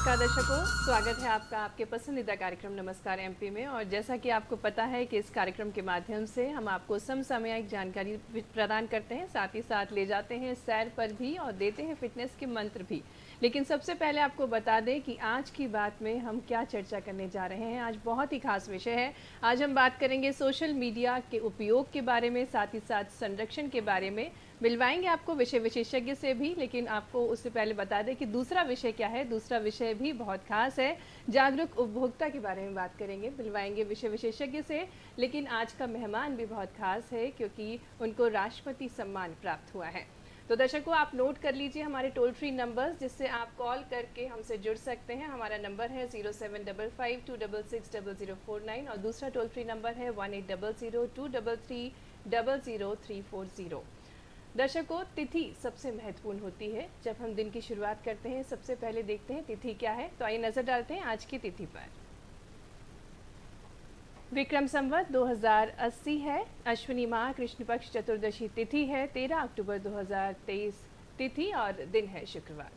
नमस्कार दर्शकों, स्वागत है आपका आपके पसंदीदा कार्यक्रम नमस्कार एमपी में। और जैसा कि आपको पता है कि इस कार्यक्रम के माध्यम से हम आपको समसामयिक जानकारी प्रदान करते हैं, साथ ही साथ ले जाते हैं सैर पर भी और देते हैं फिटनेस के मंत्र भी। लेकिन सबसे पहले आपको बता दें कि आज की बात में हम क्या चर्चा करने जा रहे हैं। आज बहुत ही खास विषय है। आज हम बात करेंगे सोशल मीडिया के उपयोग के बारे में, साथ ही साथ संरक्षण के बारे में। मिलवाएंगे आपको विषय विशेषज्ञ से भी, लेकिन आपको उससे पहले बता दें कि दूसरा विषय क्या है। दूसरा विषय भी बहुत खास है, जागरूक उपभोक्ता के बारे में बात करेंगे। मिलवाएंगे विषय विशेषज्ञ से, लेकिन आज का मेहमान भी बहुत खास है क्योंकि उनको राष्ट्रपति सम्मान प्राप्त हुआ है। तो दर्शकों, आप नोट कर लीजिए हमारे टोल फ्री नंबर्स, जिससे आप कॉल करके हमसे जुड़ सकते हैं। हमारा नंबर है 0755260049 और दूसरा टोल फ्री नंबर है 18002333000340। दर्शकों, तिथि सबसे महत्वपूर्ण होती है। जब हम दिन की शुरुआत करते हैं, सबसे पहले देखते हैं तिथि क्या है। तो आइए नजर डालते हैं आज की तिथि पर। विक्रम संवत 2080 है, अश्विनी माह कृष्ण पक्ष चतुर्दशी तिथि है, 13 अक्टूबर 2023 तिथि और दिन है शुक्रवार।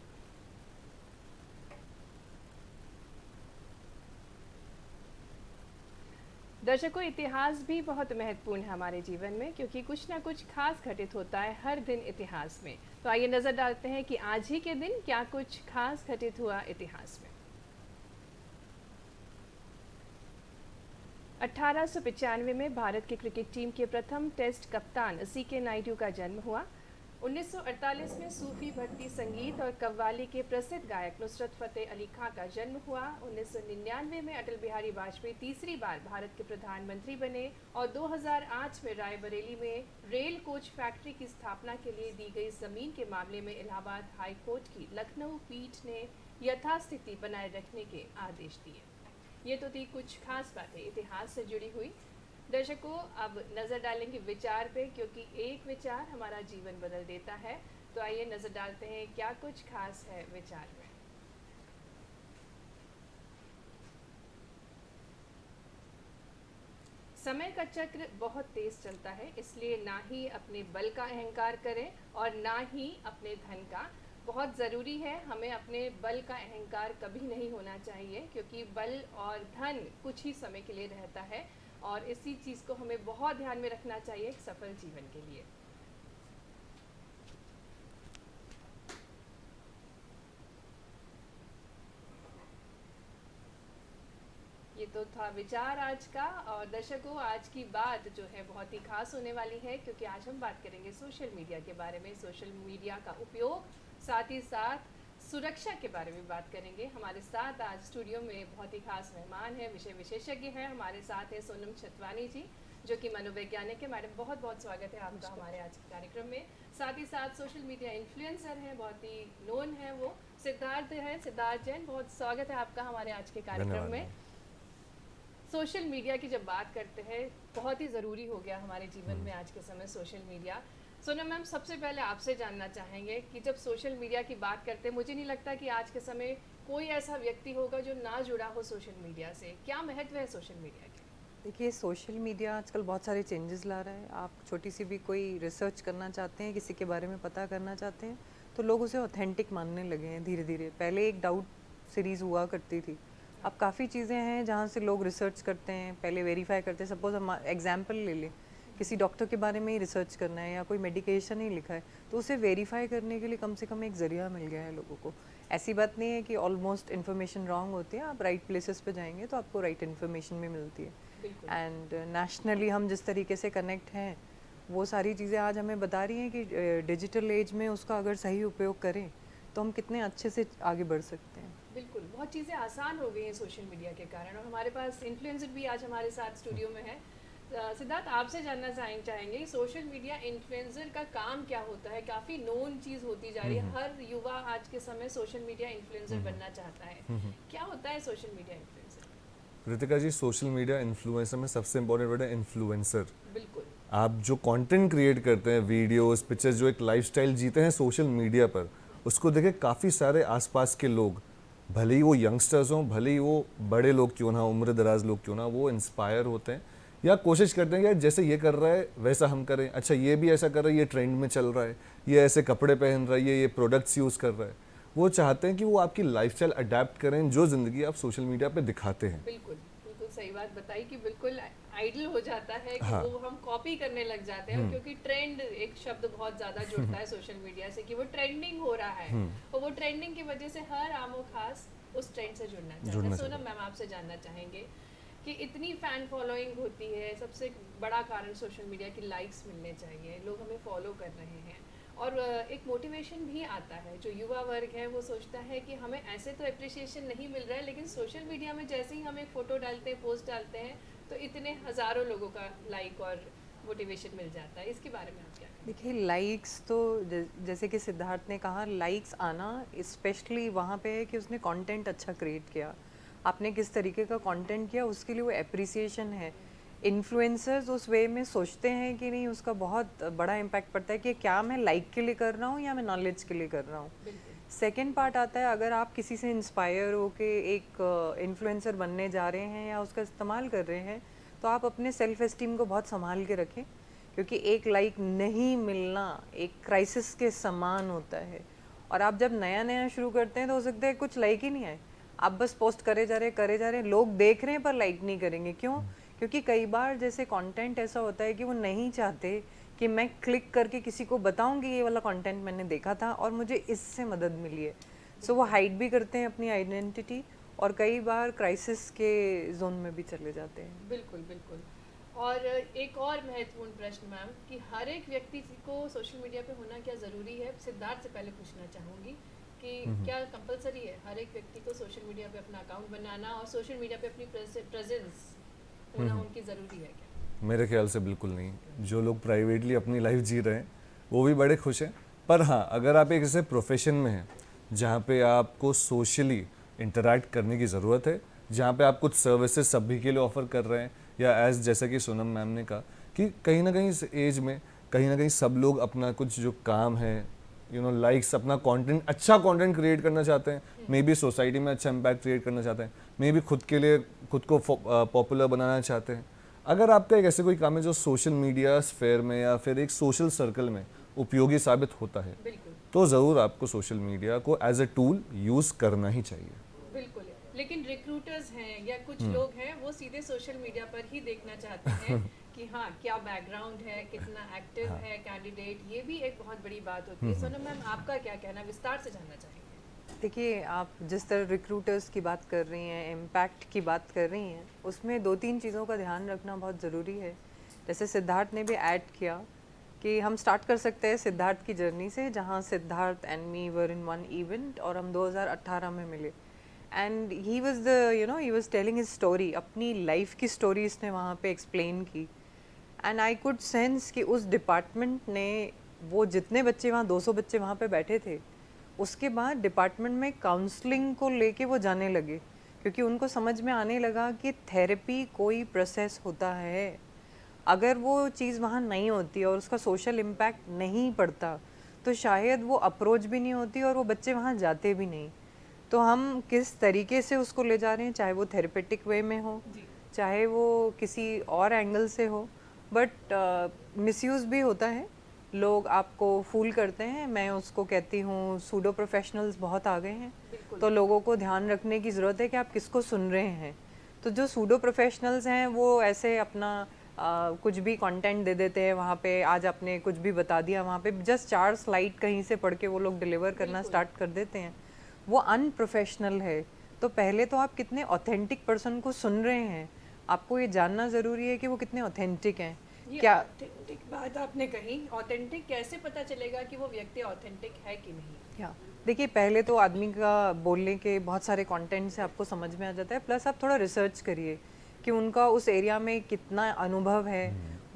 दर्शकों, इतिहास भी बहुत महत्वपूर्ण है हमारे जीवन में, क्योंकि कुछ ना कुछ खास घटित होता है हर दिन इतिहास में। तो आइए नजर डालते हैं कि आज ही के दिन क्या कुछ खास घटित हुआ इतिहास में। 1895 में भारत की क्रिकेट टीम के प्रथम टेस्ट कप्तान सीके नायडू का जन्म हुआ। 1948 में सूफी भक्ति संगीत और कव्वाली के प्रसिद्ध गायक नुसरत फतेह अली खां का जन्म हुआ। 1999 में अटल बिहारी वाजपेयी तीसरी बार भारत के प्रधानमंत्री बने और 2008 में रायबरेली में रेल कोच फैक्ट्री की स्थापना के लिए दी गई जमीन के मामले में इलाहाबाद हाई कोर्ट की लखनऊ पीठ ने यथास्थिति बनाए रखने के आदेश दिए। ये तो थी कुछ खास बातें इतिहास से जुड़ी हुई। दर्शकों, अब नज़र डालेंगे विचार पे, क्योंकि एक विचार हमारा जीवन बदल देता है। तो आइए नज़र डालते हैं क्या कुछ खास है विचार में। समय का चक्र बहुत तेज चलता है, इसलिए ना ही अपने बल का अहंकार करें और ना ही अपने धन का। बहुत ज़रूरी है, हमें अपने बल का अहंकार कभी नहीं होना चाहिए, क्योंकि बल और धन कुछ ही समय के लिए रहता है और इसी चीज़ को हमें बहुत ध्यान में रखना चाहिए एक सफल जीवन के लिए। ये तो था विचार आज का। और दर्शकों, आज की बात जो है बहुत ही खास होने वाली है, क्योंकि आज हम बात करेंगे सोशल मीडिया के बारे में, सोशल मीडिया का उपयोग, साथ ही साथ सुरक्षा के बारे में बात करेंगे। हमारे साथ आज स्टूडियो में बहुत ही खास मेहमान हैं, विषय विशेषज्ञ हैं। हमारे साथ है सोनम छतवानी जी, जो कि मनोवैज्ञानिक है। मैडम, बहुत बहुत स्वागत है आपका हमारे आज के कार्यक्रम में। साथ ही साथ सोशल मीडिया इन्फ्लुएंसर हैं, बहुत ही नोन है वो, सिद्धार्थ है, सिद्धार्थ जैन। बहुत स्वागत है आपका हमारे आज के कार्यक्रम में। सोशल मीडिया की जब बात करते हैं, बहुत ही ज़रूरी हो गया हमारे जीवन में आज के समय सोशल मीडिया। सोनम मैम, सबसे पहले आपसे जानना चाहेंगे कि जब सोशल मीडिया की बात करते हैं, मुझे नहीं लगता कि आज के समय कोई ऐसा व्यक्ति होगा जो ना जुड़ा हो सोशल मीडिया से। क्या महत्व है सोशल मीडिया के? देखिए, सोशल मीडिया आजकल बहुत सारे चेंजेस ला रहा है। आप छोटी सी भी कोई रिसर्च करना चाहते हैं, किसी के बारे में पता करना चाहते हैं, तो लोग उसे ऑथेंटिक मानने लगे हैं धीरे धीरे। पहले एक डाउट सीरीज़ हुआ करती थी, अब काफ़ी चीज़ें हैं जहाँ से लोग रिसर्च करते हैं, पहले वेरीफाई करते हैं। सपोज हम एग्जाम्पल ले लें, किसी डॉक्टर के बारे में ही रिसर्च करना है या कोई मेडिकेशन ही लिखा है, तो उसे वेरीफाई करने के लिए कम से कम एक ज़रिया मिल गया है लोगों को। ऐसी बात नहीं है कि ऑलमोस्ट इन्फॉर्मेशन रॉन्ग होती है, आप राइट प्लेसेस पे जाएंगे तो आपको राइट इन्फॉर्मेशन भी मिलती है। एंड नेशनली हम जिस तरीके से कनेक्ट हैं, वो सारी चीज़ें आज हमें बता रही हैं कि डिजिटल एज में उसका अगर सही उपयोग करें तो हम कितने अच्छे से आगे बढ़ सकते हैं। बिल्कुल, बहुत चीज़ें आसान हो गई हैं सोशल मीडिया के कारण। और हमारे पास इन्फ्लुएंसर भी आज हमारे साथ स्टूडियो में है। सिद्धार्थ, आपसे जानना चाहेंगे सोशल मीडिया इन्फ्लुएंसर का काम क्या होता है? काफ़ी नोन चीज़ होती जा रही है, हर युवा आज के समय सोशल मीडिया इन्फ्लुएंसर बनना चाहता है। क्या होता है सोशल मीडिया इन्फ्लुएंसर? रितिका जी, सोशल मीडिया इन्फ्लुएंसर में सबसे इंपॉर्टेंट वर्ड है इन्फ्लुएंसर। बिल्कुल। आप जो कंटेंट क्रिएट करते हैं, वीडियोस, पिक्चर्स, जो एक लाइफस्टाइल जीते हैं सोशल मीडिया पर, उसको देखे काफ़ी सारे आसपास के लोग, भले ही वो यंगस्टर्स हों, भले ही वो बड़े लोग क्यों ना, उम्र दराज लोग क्यों ना, वो इंस्पायर होते हैं या कोशिश करते हैं कि जैसे ये कर रहा है वैसा हम करें। अच्छा, ये भी ऐसा कर रहा है, ये ट्रेंड में चल रहा है, ये ऐसे कपड़े पहन रहा है, ये प्रोडक्ट्स यूज़ कर रहा है। वो चाहते हैं कि वो आपकी लाइफस्टाइल अडेप्ट करें जो ज़िंदगी आप सोशल मीडिया पे दिखाते हैं। बिल्कुल बिल्कुल सही बात बताई कि बिल्कुल आइडल हो जाता है कि हाँ। वो हम कॉपी करने लग जाते हैं, और क्योंकि ट्रेंड एक शब्द बहुत ज़्यादा जुड़ता है सोशल मीडिया से कि वो ट्रेंडिंग हो रहा है, और वो ट्रेंडिंग की वजह से हर आमो खास उस ट्रेंड से जुड़ना चाहता है। जुड़ना सोनम चाहता मैम, आपसे जानना चाहेंगे कि इतनी फ़ैन फॉलोइंग होती है, सबसे बड़ा कारण सोशल मीडिया की लाइक्स मिलने चाहिए, लोग हमें फॉलो कर रहे हैं, और एक मोटिवेशन भी आता है। जो युवा वर्ग है वो सोचता है कि हमें ऐसे तो अप्रिसिएशन नहीं मिल रहा है, लेकिन सोशल मीडिया में जैसे ही हम एक फ़ोटो डालते हैं, पोस्ट डालते हैं, तो इतने हज़ारों लोगों का लाइक और मोटिवेशन मिल जाता है। इसके बारे में आप क्या कहें? देखिए लाइक्स तो जैसे कि सिद्धार्थ ने कहा, लाइक्स आना स्पेशली वहाँ पे है कि उसने कंटेंट अच्छा क्रिएट किया, आपने किस तरीके का कंटेंट किया, उसके लिए वो एप्रिसिएशन है। इन्फ्लुएंसर्स उस वे में सोचते हैं कि नहीं, उसका बहुत बड़ा इम्पैक्ट पड़ता है कि क्या मैं लाइक के लिए कर रहा हूँ या मैं नॉलेज के लिए कर रहा हूँ। बिल्कुल। सेकेंड पार्ट आता है, अगर आप किसी से इंस्पायर हो के एक इन्फ्लुएंसर बनने जा रहे हैं या उसका इस्तेमाल कर रहे हैं, तो आप अपने सेल्फ एस्टीम को बहुत संभाल के रखें, क्योंकि एक लाइक नहीं मिलना एक क्राइसिस के समान होता है। और आप जब नया नया शुरू करते हैं तो हो सकता है कुछ लाइक ही नहीं आए, आप बस पोस्ट करे जा रहे हैं, लोग देख रहे हैं पर लाइक नहीं करेंगे। क्यों? क्योंकि कई बार जैसे कंटेंट ऐसा होता है कि वो नहीं चाहते कि मैं क्लिक करके किसी को बताऊं कि ये वाला कंटेंट मैंने देखा था और मुझे इससे मदद मिली है। सो वो हाइड भी करते हैं अपनी आइडेंटिटी, और कई बार क्राइसिस के जोन में भी चले जाते हैं। बिल्कुल बिल्कुल। और एक और महत्वपूर्ण प्रश्न मैम, कि हर एक व्यक्ति को सोशल मीडिया पे होना क्या ज़रूरी है? सिद्धार्थ से पहले पूछना चाहूँगी कि क्या कंपलसरी है हर एक व्यक्ति को सोशल मीडिया पे अपना अकाउंट बनाना और सोशल मीडिया पे अपनी प्रेजेंस होना उनकी ज़रूरी है क्या? मेरे ख्याल से बिल्कुल नहीं। जो लोग प्राइवेटली अपनी लाइफ जी रहे हैं वो भी बड़े खुश हैं, पर हाँ, अगर आप एक ऐसे प्रोफेशन में हैं जहाँ पे आपको सोशली इंटरैक्ट करने की ज़रूरत है, जहाँ पे आप कुछ सर्विसेज सभी के लिए ऑफ़र कर रहे हैं, या एज जैसा कि सोनम मैम ने कहा कि कहीं ना कहीं इस एज में कहीं ना कहीं सब लोग अपना कुछ जो काम है, लाइक्स, अपना कंटेंट, अच्छा कंटेंट क्रिएट करना चाहते हैं, मे बी सोसाइटी में अच्छा इम्पैक्ट क्रिएट करना चाहते हैं, मे बी खुद के लिए खुद को पॉपुलर बनाना चाहते हैं। अगर आपका एक ऐसे कोई काम है जो सोशल मीडिया स्फेयर में या फिर एक सोशल सर्कल में उपयोगी साबित होता है, बिल्कुल तो ज़रूर आपको सोशल मीडिया को एज अ टूल यूज़ करना ही चाहिए। बिल्कुल। लेकिन रिक्रूटर्स हैं या कुछ लोग हैं, वो सीधे सोशल मीडिया पर ही देखना चाहते हैं कि हाँ, क्या बैकग्राउंड है, कितना एक्टिव है कैंडिडेट, ये भी एक बहुत बड़ी बात होती है। सोनम मैम, आपका क्या कहना, विस्तार से जानना चाहेंगे। देखिए, आप जिस तरह रिक्रूटर्स की बात कर रही हैं, इम्पैक्ट की बात कर रही हैं, उसमें 2-3 चीज़ों का ध्यान रखना बहुत ज़रूरी है। जैसे सिद्धार्थ ने भी ऐड किया कि हम स्टार्ट कर सकते हैं सिद्धार्थ की जर्नी से, जहाँ Siddharth and me were in one event और हम 2018 में मिले। And he was he was telling his story, अपनी लाइफ की स्टोरी इसने वहाँ पे एक्सप्लेन की। एंड आई कुड सेंस कि उस डिपार्टमेंट ने, वो जितने बच्चे वहाँ 200 बच्चे वहाँ पे बैठे थे, उसके बाद डिपार्टमेंट में काउंसलिंग को लेके वो जाने लगे, क्योंकि उनको समझ में आने लगा कि थेरेपी कोई प्रोसेस होता है। अगर वो चीज़ वहाँ नहीं होती और उसका सोशल इम्पैक्ट नहीं पड़ता, तो शायद वो अप्रोच भी नहीं होती और वो बच्चे वहाँ जाते भी नहीं। तो हम किस तरीके से उसको ले जा रहे हैं, चाहे वो थेरेपेटिक वे में हो, चाहे वो किसी और एंगल से हो, बट मिसयूज़ भी होता है। लोग आपको फूल करते हैं, मैं उसको कहती हूँ सूडो प्रोफेशनल्स बहुत आ गए हैं, तो लोगों को ध्यान रखने की ज़रूरत है कि आप किसको सुन रहे हैं। तो जो सूडो प्रोफेशनल्स हैं वो ऐसे अपना कुछ भी कंटेंट दे देते हैं, वहाँ पे आज आपने कुछ भी बता दिया, वहाँ पे जस्ट 4 स्लाइड कहीं से पढ़ के वो लोग डिलीवर करना स्टार्ट कर देते हैं। वो अनप्रोफेशनल है। तो पहले तो आप कितने ऑथेंटिक पर्सन को सुन रहे हैं, आपको ये जानना ज़रूरी है कि वो कितने ऑथेंटिक हैं। क्या ऑथेंटिक बात आपने कही, ऑथेंटिक कैसे पता चलेगा कि वो व्यक्ति ऑथेंटिक है कि नहीं? क्या देखिए, पहले तो आदमी का बोलने के बहुत सारे कंटेंट से आपको समझ में आ जाता है, प्लस आप थोड़ा रिसर्च करिए कि उनका उस एरिया में कितना अनुभव है,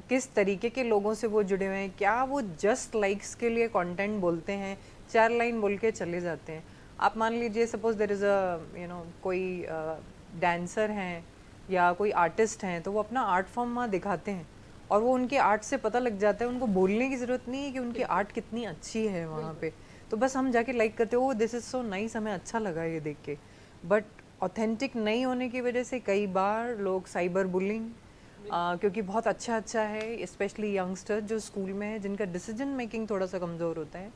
किस तरीके के लोगों से वो जुड़े हुए हैं, क्या वो जस्ट लाइक्स के लिए कंटेंट बोलते हैं, 4 लाइन बोल के चले जाते हैं। आप मान लीजिए सपोज देयर इज़ अ कोई डांसर हैं या कोई आर्टिस्ट हैं, तो वो अपना आर्ट फॉर्म वहाँ दिखाते हैं और वो उनके आर्ट से पता लग जाता है, उनको बोलने की ज़रूरत नहीं है कि उनकी आर्ट कितनी अच्छी है वहाँ पे। तो बस हम जाके लाइक करते हो, दिस इज़ सो नाइस, हमें अच्छा लगा ये देख के। बट ऑथेंटिक नहीं होने की वजह से कई बार लोग साइबर बुलिंग, क्योंकि बहुत अच्छा है, स्पेशली यंगस्टर जो स्कूल में है, जिनका डिसीजन मेकिंग थोड़ा सा कमज़ोर होता है,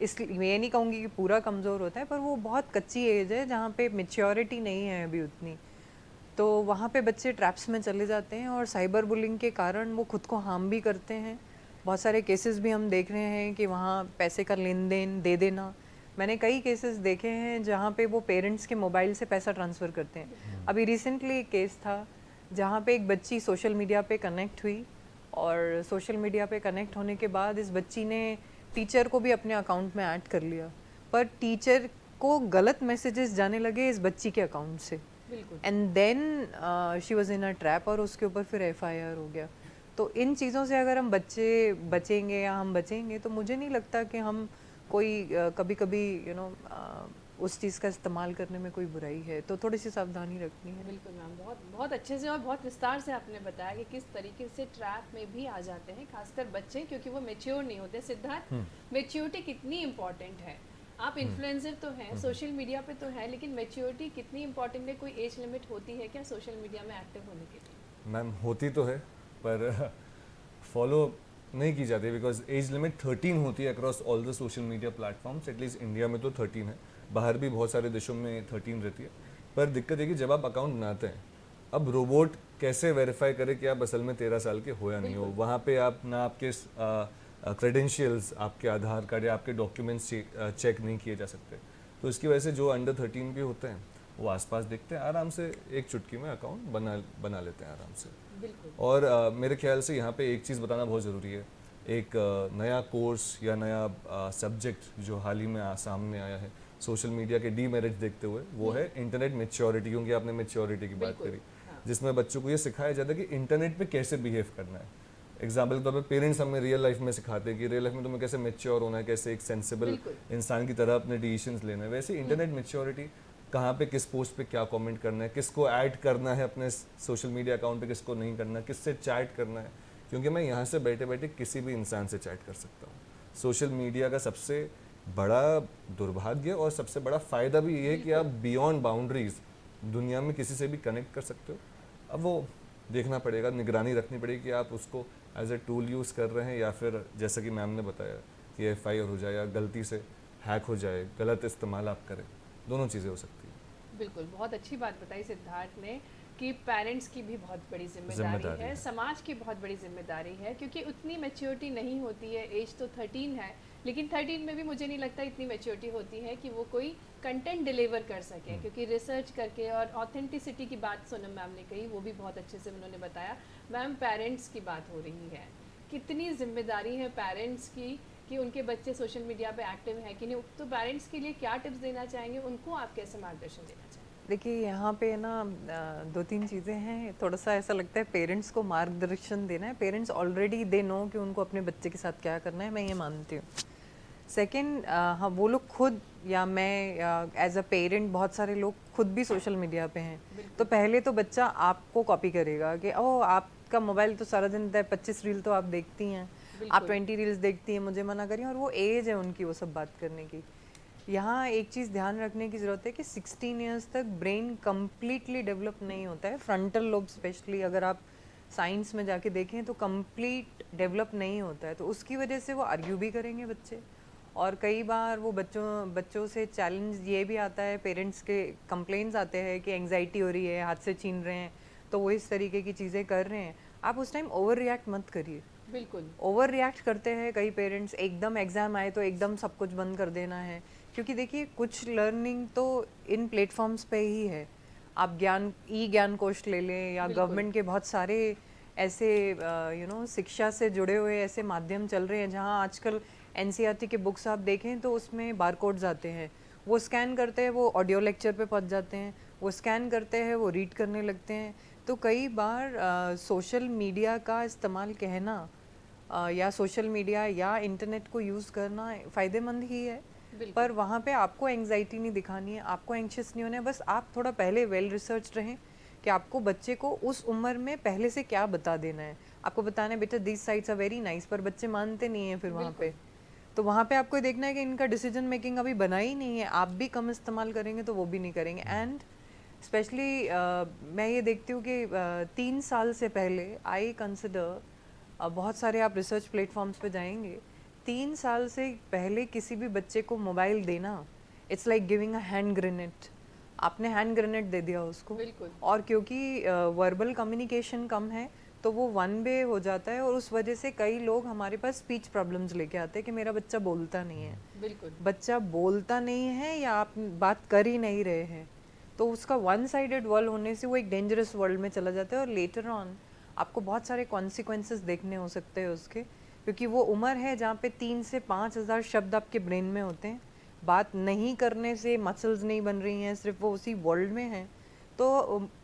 इसलिए ये नहीं कहूँगी कि पूरा कमज़ोर होता है, पर वो बहुत कच्ची एज है जहाँ पे मेच्योरिटी नहीं है अभी उतनी, तो वहाँ पे बच्चे ट्रैप्स में चले जाते हैं और साइबर बुलिंग के कारण वो खुद को हार्म भी करते हैं। बहुत सारे केसेस भी हम देख रहे हैं कि वहाँ पैसे का लेन देन दे देना, मैंने कई केसेस देखे हैं जहाँ पे वो पेरेंट्स के मोबाइल से पैसा ट्रांसफ़र करते हैं। अभी रिसेंटली एक केस था जहाँ पे एक बच्ची सोशल मीडिया पे कनेक्ट हुई और सोशल मीडिया पे कनेक्ट होने के बाद इस बच्ची ने टीचर को भी अपने अकाउंट में ऐड कर लिया, पर टीचर को गलत मैसेजेस जाने लगे इस बच्ची के अकाउंट से, and then she was in a trap और उसके ऊपर फिर एफआईआर हो गया। तो इन चीज़ों से अगर हम बच्चे बचेंगे या हम बचेंगे तो मुझे नहीं लगता कि हम कोई कभी कभी उस चीज़ का इस्तेमाल करने में कोई बुराई है, तो थोड़ी सी सावधानी रखनी है। बिल्कुल मैम, बहुत बहुत अच्छे से और बहुत विस्तार से आपने बताया कि किस तरीके से ट्रैप में भी आ जाते हैं खासकर बच्चे, क्योंकि वो मेच्योर नहीं होते। सिद्धार्थ, मेच्योरिटी कितनी इम्पोर्टेंट है? आप इन्फ्लुएंसर तो हैं, सोशल मीडिया पे तो हैं, लेकिन मेच्योरिटी कितनी इम्पोर्टेंट है? कोई एज लिमिट होती है क्या सोशल मीडिया में एक्टिव होने के लिए? मैम होती तो है, पर फॉलो नहीं की जाती, बिकॉज एज लिमिट 13 होती है across all the social media platforms. At least India में तो 13 है, बाहर भी बहुत सारे देशों में 13 रहती है। पर दिक्कत है कि जब आप अकाउंट बनाते हैं, अब रोबोट कैसे वेरीफाई करे कि आप असल में 13 साल के हो या नहीं हो? वहाँ पे आप ना आपके क्रेडेंशियल्स, आपके आधार कार्ड या आपके डॉक्यूमेंट्स चेक नहीं किए जा सकते। तो इसकी वजह से जो अंडर 13 भी होते हैं वो आसपास देखते हैं, आराम से एक चुटकी में अकाउंट बना लेते हैं आराम से। और मेरे ख्याल से यहाँ पे एक चीज़ बताना बहुत ज़रूरी है। एक नया कोर्स या नया सब्जेक्ट जो हाल ही में सामने आया है सोशल मीडिया के डीमेरिट्स देखते हुए, वो है इंटरनेट मेच्योरिटी, क्योंकि आपने मेच्योरिटी की बात करी, जिसमें बच्चों को ये सिखाया जाता है कि इंटरनेट पे कैसे बिहेव करना है। एग्जाम्पल के तौर पर पेरेंट्स हमें रियल लाइफ में सिखाते हैं कि रियल लाइफ में तुम्हें कैसे मेच्योर होना है, कैसे एक सेंसिबल इंसान की तरह अपने डिसीजंस लेना है। वैसे इंटरनेट मेच्योरिटी, कहाँ पे किस पोस्ट पे क्या कमेंट करना है, किसको ऐड करना है अपने सोशल मीडिया अकाउंट पे, किसको नहीं करना, किससे चैट करना है, क्योंकि मैं यहाँ से बैठे बैठे किसी भी इंसान से चैट कर सकता हूँ। सोशल मीडिया का सबसे बड़ा दुर्भाग्य और सबसे बड़ा फ़ायदा भी ये है कि आप बियॉन्ड बाउंड्रीज दुनिया में किसी से भी कनेक्ट कर सकते हो। अब वो देखना पड़ेगा, निगरानी रखनी पड़ेगी कि आप उसको एज ए टूल यूज़ कर रहे हैं या फिर जैसा कि मैम ने बताया कि एफआईआर हो जाए या गलती से हैक हो जाए, गलत इस्तेमाल आप करें, दोनों चीज़ें हो सकती हैं। बिल्कुल, बहुत अच्छी बात बताई सिद्धार्थ ने कि पेरेंट्स की भी बहुत बड़ी जिम्मेदारी है, समाज की बहुत बड़ी जिम्मेदारी है, क्योंकि उतनी मैच्योरिटी नहीं होती है। एज तो 13 है, लेकिन 13 में भी मुझे नहीं लगता इतनी मैच्योरिटी होती है कि वो कोई कंटेंट डिलीवर कर सके, क्योंकि रिसर्च करके। और ऑथेंटिसिटी की बात सोनम मैम ने कही, वो भी बहुत अच्छे से उन्होंने बताया। मैम, पेरेंट्स की बात हो रही है, कितनी जिम्मेदारी है पेरेंट्स की कि उनके बच्चे सोशल मीडिया पे एक्टिव हैं कि नहीं? तो पेरेंट्स के लिए क्या टिप्स देना चाहेंगे, उनको आप कैसे मार्गदर्शन देना चाहेंगे? देखिए, यहाँ पे ना 2-3 चीज़ें हैं। थोड़ा सा ऐसा लगता है पेरेंट्स को मार्गदर्शन देना है, पेरेंट्स ऑलरेडी दे नो कि उनको अपने बच्चे के साथ क्या करना है, मैं ये मानती हूँ। सेकेंड, हाँ, वो लोग खुद या मैं एज अ पेरेंट, बहुत सारे लोग खुद भी सोशल मीडिया पे हैं, तो पहले तो बच्चा आपको कॉपी करेगा कि ओह, आपका मोबाइल तो सारा दिन 25 रील तो आप देखती हैं, आप 20 रील्स देखती हैं, मुझे मना करिए। और वो एज है उनकी वो सब बात करने की। यहाँ एक चीज़ ध्यान रखने की ज़रूरत है कि 16 ईयर्स तक ब्रेन कम्प्लीटली डेवलप नहीं होता है। फ्रंटल लोब स्पेशली अगर आप साइंस में जाके देखें तो कंप्लीट डेवलप नहीं होता है, तो उसकी वजह से वो आर्ग्यू भी करेंगे बच्चे। और कई बार वो बच्चों से चैलेंज ये भी आता है, पेरेंट्स के कंप्लेंट्स आते हैं कि एंग्जाइटी हो रही है, हाथ से छीन रहे हैं, तो वो इस तरीके की चीज़ें कर रहे हैं। आप उस टाइम ओवर रिएक्ट मत करिए। बिल्कुल ओवर रिएक्ट करते हैं कई पेरेंट्स, एकदम एग्ज़ाम आए तो एकदम सब कुछ बंद कर देना है, क्योंकि देखिए कुछ लर्निंग तो इन प्लेटफॉर्म्स पे ही है। आप ज्ञान कोश ले लें या गवर्नमेंट के बहुत सारे ऐसे शिक्षा से जुड़े हुए ऐसे माध्यम चल रहे हैं जहाँ आजकल एनसीईआरटी के बुक्स आप देखें तो उसमें बारकोड्स आते हैं, वो स्कैन करते हैं, वो ऑडियो लेक्चर पे पहुंच जाते हैं, वो स्कैन करते हैं, वो रीड करने लगते हैं। तो कई बार सोशल मीडिया का इस्तेमाल कहना या सोशल मीडिया या इंटरनेट को यूज़ करना फ़ायदेमंद ही है, पर वहाँ पे आपको एंग्जाइटी नहीं दिखानी है, आपको एंग्शियस नहीं होना है। बस आप थोड़ा पहले वेल रिसर्च रहें कि आपको बच्चे को उस उम्र में पहले से क्या बता देना है। आपको बताना है बेटा this sites are very nice, पर बच्चे मानते नहीं हैं फिर वहाँ पे। तो वहाँ पे आपको देखना है कि इनका डिसीजन मेकिंग अभी बना ही नहीं है, आप भी कम इस्तेमाल करेंगे तो वो भी नहीं करेंगे। एंड स्पेशली मैं ये देखती हूँ कि 3 साल से पहले आई कंसिडर, बहुत सारे आप रिसर्च प्लेटफॉर्म्स पे जाएंगे 3 साल से पहले किसी भी बच्चे को मोबाइल देना, it's like giving a hand grenade. आपने हैंड ग्रेनेड दे दिया उसको। बिल्कुल। और क्योंकि वर्बल कम्युनिकेशन कम है तो वो वन वे हो जाता है, और उस वजह से कई लोग हमारे पास स्पीच प्रॉब्लम्स लेके आते हैं कि मेरा बच्चा बोलता नहीं है। बिल्कुल। बच्चा बोलता नहीं है या आप बात कर ही नहीं रहे हैं, तो उसका वन साइडेड वर्ल्ड होने से वो एक डेंजरस वर्ल्ड में चला जाता है, और लेटर ऑन आपको बहुत सारे कॉन्सिक्वेंसेस देखने हो सकते हैं उसके, क्योंकि वो उम्र है जहाँ पे 3 से 5,000 शब्द आपके ब्रेन में होते हैं। बात नहीं करने से मसल्स नहीं बन रही हैं, सिर्फ वो उसी वर्ल्ड में हैं। तो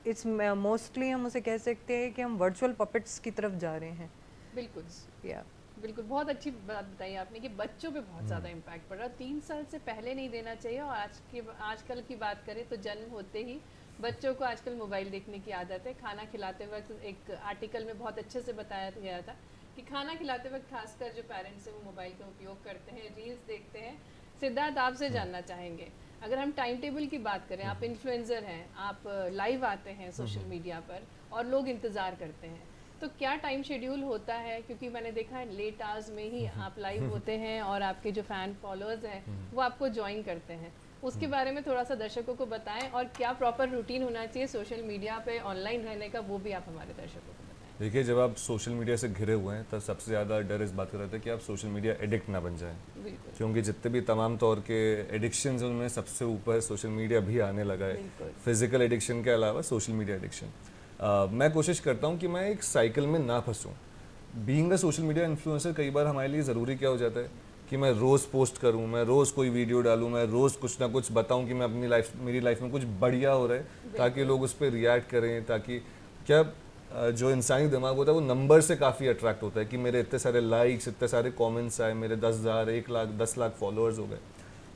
इट्स मोस्टली हम उसे कह सकते हैं कि हम वर्चुअल पपेट्स की तरफ जा रहे हैं। बिल्कुल। या बिल्कुल, बहुत अच्छी बात बताई आपने कि बच्चों पे बहुत ज़्यादा इम्पैक्ट पड़ रहा है। 3 साल से पहले नहीं देना चाहिए, और आजकल की बात करें तो जन्म होते ही बच्चों को आजकल मोबाइल देखने की आदत है। खाना खिलाते वक्त एक आर्टिकल में बहुत अच्छे से बताया गया था कि खाना खिलाते वक्त खासकर जो पेरेंट्स हैं वो मोबाइल का उपयोग करते हैं, रील्स देखते हैं। सिद्धार्थ, आपसे जानना चाहेंगे, अगर हम टाइम टेबल की बात करें, आप इन्फ्लुएंसर हैं, आप लाइव आते हैं सोशल मीडिया पर और लोग इंतज़ार करते हैं, तो क्या टाइम शेड्यूल होता है? क्योंकि मैंने देखा है लेट आवर्स में ही आप लाइव होते हैं और आपके जो फैन फॉलोअर्स हैं वो आपको ज्वाइन करते हैं। उसके बारे में थोड़ा सा दर्शकों को बताएं, और क्या प्रॉपर रूटीन होना चाहिए सोशल मीडिया पे ऑनलाइन रहने का, वो भी आप हमारे दर्शकों को बताएं। देखिए, जब आप सोशल मीडिया से घिरे हुए हैं तब सबसे ज़्यादा डर इस बात का रहता है कि आप सोशल मीडिया एडिक्ट ना बन जाएं, बिल्कुल। क्योंकि जितने भी तमाम तौर के एडिक्शंस हैं उनमें सबसे ऊपर सोशल मीडिया भी आने लगा है। बिल्कुल। फिजिकल एडिक्शन के अलावा सोशल मीडिया एडिक्शन। मैं कोशिश करता हूँ कि मैं एक साइकिल में ना फंसूँ। Being a social media influencer कई बार हमारे लिए ज़रूरी क्या हो जाता है कि मैं रोज़ पोस्ट करूँ, मैं रोज़ कोई वीडियो डालूँ, मैं रोज़ कुछ ना कुछ बताऊँ कि मैं अपनी मेरी लाइफ में कुछ बढ़िया हो रहा है, ताकि लोग उस पर रिएक्ट करें। ताकि क्या जो इंसानी दिमाग होता है वो नंबर से काफ़ी अट्रैक्ट होता है कि मेरे इतने सारे लाइक्स, इतने सारे कमेंट्स आए, मेरे 10,000, 1 लाख, 10 लाख फॉलोअर्स हो गए।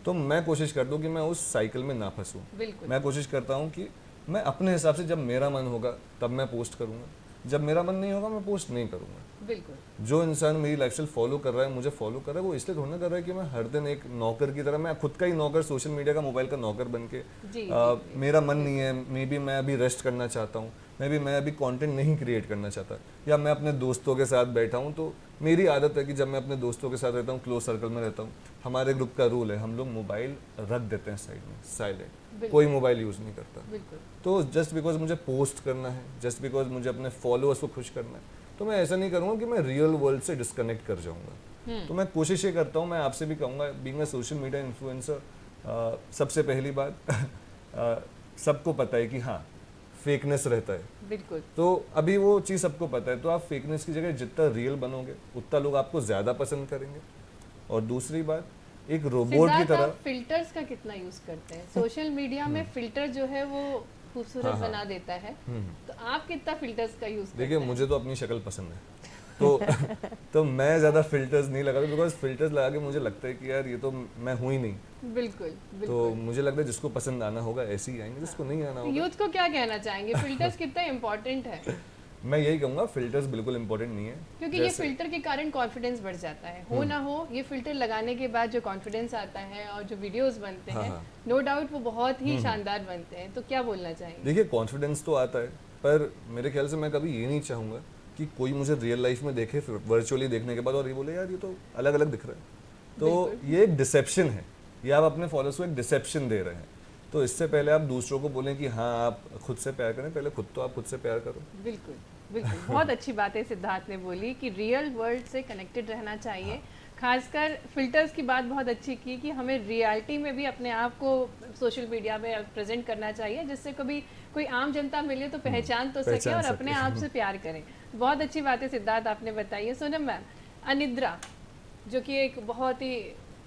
तो मैं कोशिश करता हूँ कि मैं उस साइकिल में ना फंसूँ। बिल्कुल। मैं कोशिश करता हूँ कि मैं अपने हिसाब से, जब मेरा मन होगा तब मैं पोस्ट करूँगा, जब मेरा मन नहीं होगा मैं पोस्ट नहीं करूँगा। बिल्कुल। जो इंसान मेरी लाइफस्टाइल फॉलो कर रहा है, मुझे फॉलो कर रहा है, वो इसलिए थोड़ा ना कर रहा है कि मैं हर दिन एक नौकर की तरह, मैं खुद का ही नौकर, सोशल मीडिया का, मोबाइल का नौकर बन के मेरा मन नहीं है, मे बी मैं अभी रेस्ट करना चाहता हूँ, मैं अभी कंटेंट नहीं क्रिएट करना चाहता, या मैं अपने दोस्तों के साथ बैठा हूँ। तो मेरी आदत है कि जब मैं अपने दोस्तों के साथ रहता हूँ, क्लोज सर्कल में रहता हूँ, हमारे ग्रुप का रूल है, हम लोग मोबाइल रख देते हैं साइड में, साइलेंट, कोई मोबाइल यूज़ नहीं करता। बिल्कुल। तो जस्ट बिकॉज मुझे पोस्ट करना है, जस्ट बिकॉज मुझे अपने फॉलोअर्स को खुश करना है, तो मैं ऐसा नहीं करूँगा कि मैं रियल वर्ल्ड से डिस्कनेक्ट कर जाऊँगा। तो मैं कोशिश ये करता हूँ, मैं आपसे भी कहूँगा, being a social media influencer, सबसे पहली बात सबको पता है कि हाँ फेकनेस रहता है। बिल्कुल। तो अभी वो चीज़ सबको पता है, तो आप फेकनेस की जगह जितना रियल बनोगे उतना लोग आपको ज़्यादा पसंद करेंगे। और दूसरी बात, एक रोबोट की तरह फिल्टर्स का कितना यूज करते हैं सोशल मीडिया में? फिल्टर जो है वो खूबसूरत बना देता है, तो आप कितना फिल्टर्स का यूज करते हैं? देखिए, मुझे तो अपनी शक्ल पसंद है, तो मैं ज़्यादा फिल्टर्स नहीं लगाता, बिकॉज फिल्टर्स लगा के मुझे लगता है कि यार ये तो मैं हूँ ही नहीं। बिल्कुल। तो बिल्कुल। मुझे लगता है जिसको पसंद आना होगा ऐसे ही आएंगे, जिसको नहीं आना होगा। यूथ को क्या कहना चाहेंगे, फिल्टर्स कितना इम्पोर्टेंट है? मैं यही कहूँगा, फिल्टर्स बिल्कुल इंपॉर्टेंट नहीं है, क्योंकि ये फिल्टर के कारण कॉन्फिडेंस बढ़ जाता है, हो ना हो ये फिल्टर लगाने के बाद जो कॉन्फिडेंस आता है और जो वीडियोस बनते हैं, नो डाउट वो बहुत ही शानदार बनते हैं। तो क्या बोलना चाहेंगे? देखिए, कॉन्फिडेंस तो आता है, पर मेरे ख्याल से मैं कभी ये नहीं चाहूँगा कि कोई मुझे रियल लाइफ में देखे वर्चुअली देखने के बाद और ये बोले यार ये तो अलग अलग दिख रहा है। तो ये एक डिसेप्शन है, ये आप अपने फॉलोअर्स को एक डिसेप्शन दे रहे हैं। तो इससे पहले आप दूसरों को बोलें कि हाँ आप खुद से प्यार करें, पहले खुद तो आप खुद से प्यार करो। बिल्कुल। बिल्कुल, बहुत अच्छी बात है सिद्धार्थ ने बोली कि रियल वर्ल्ड से कनेक्टेड रहना चाहिए। खासकर फिल्टर्स की बात बहुत अच्छी की कि हमें रियलिटी में भी अपने आप को सोशल मीडिया में प्रेजेंट करना चाहिए, जिससे कभी कोई आम जनता मिले तो पहचान तो सके और अपने आप से प्यार करें। बहुत अच्छी बात है सिद्धार्थ आपने बताई है। सोनम मैम, अनिद्रा जो कि एक बहुत ही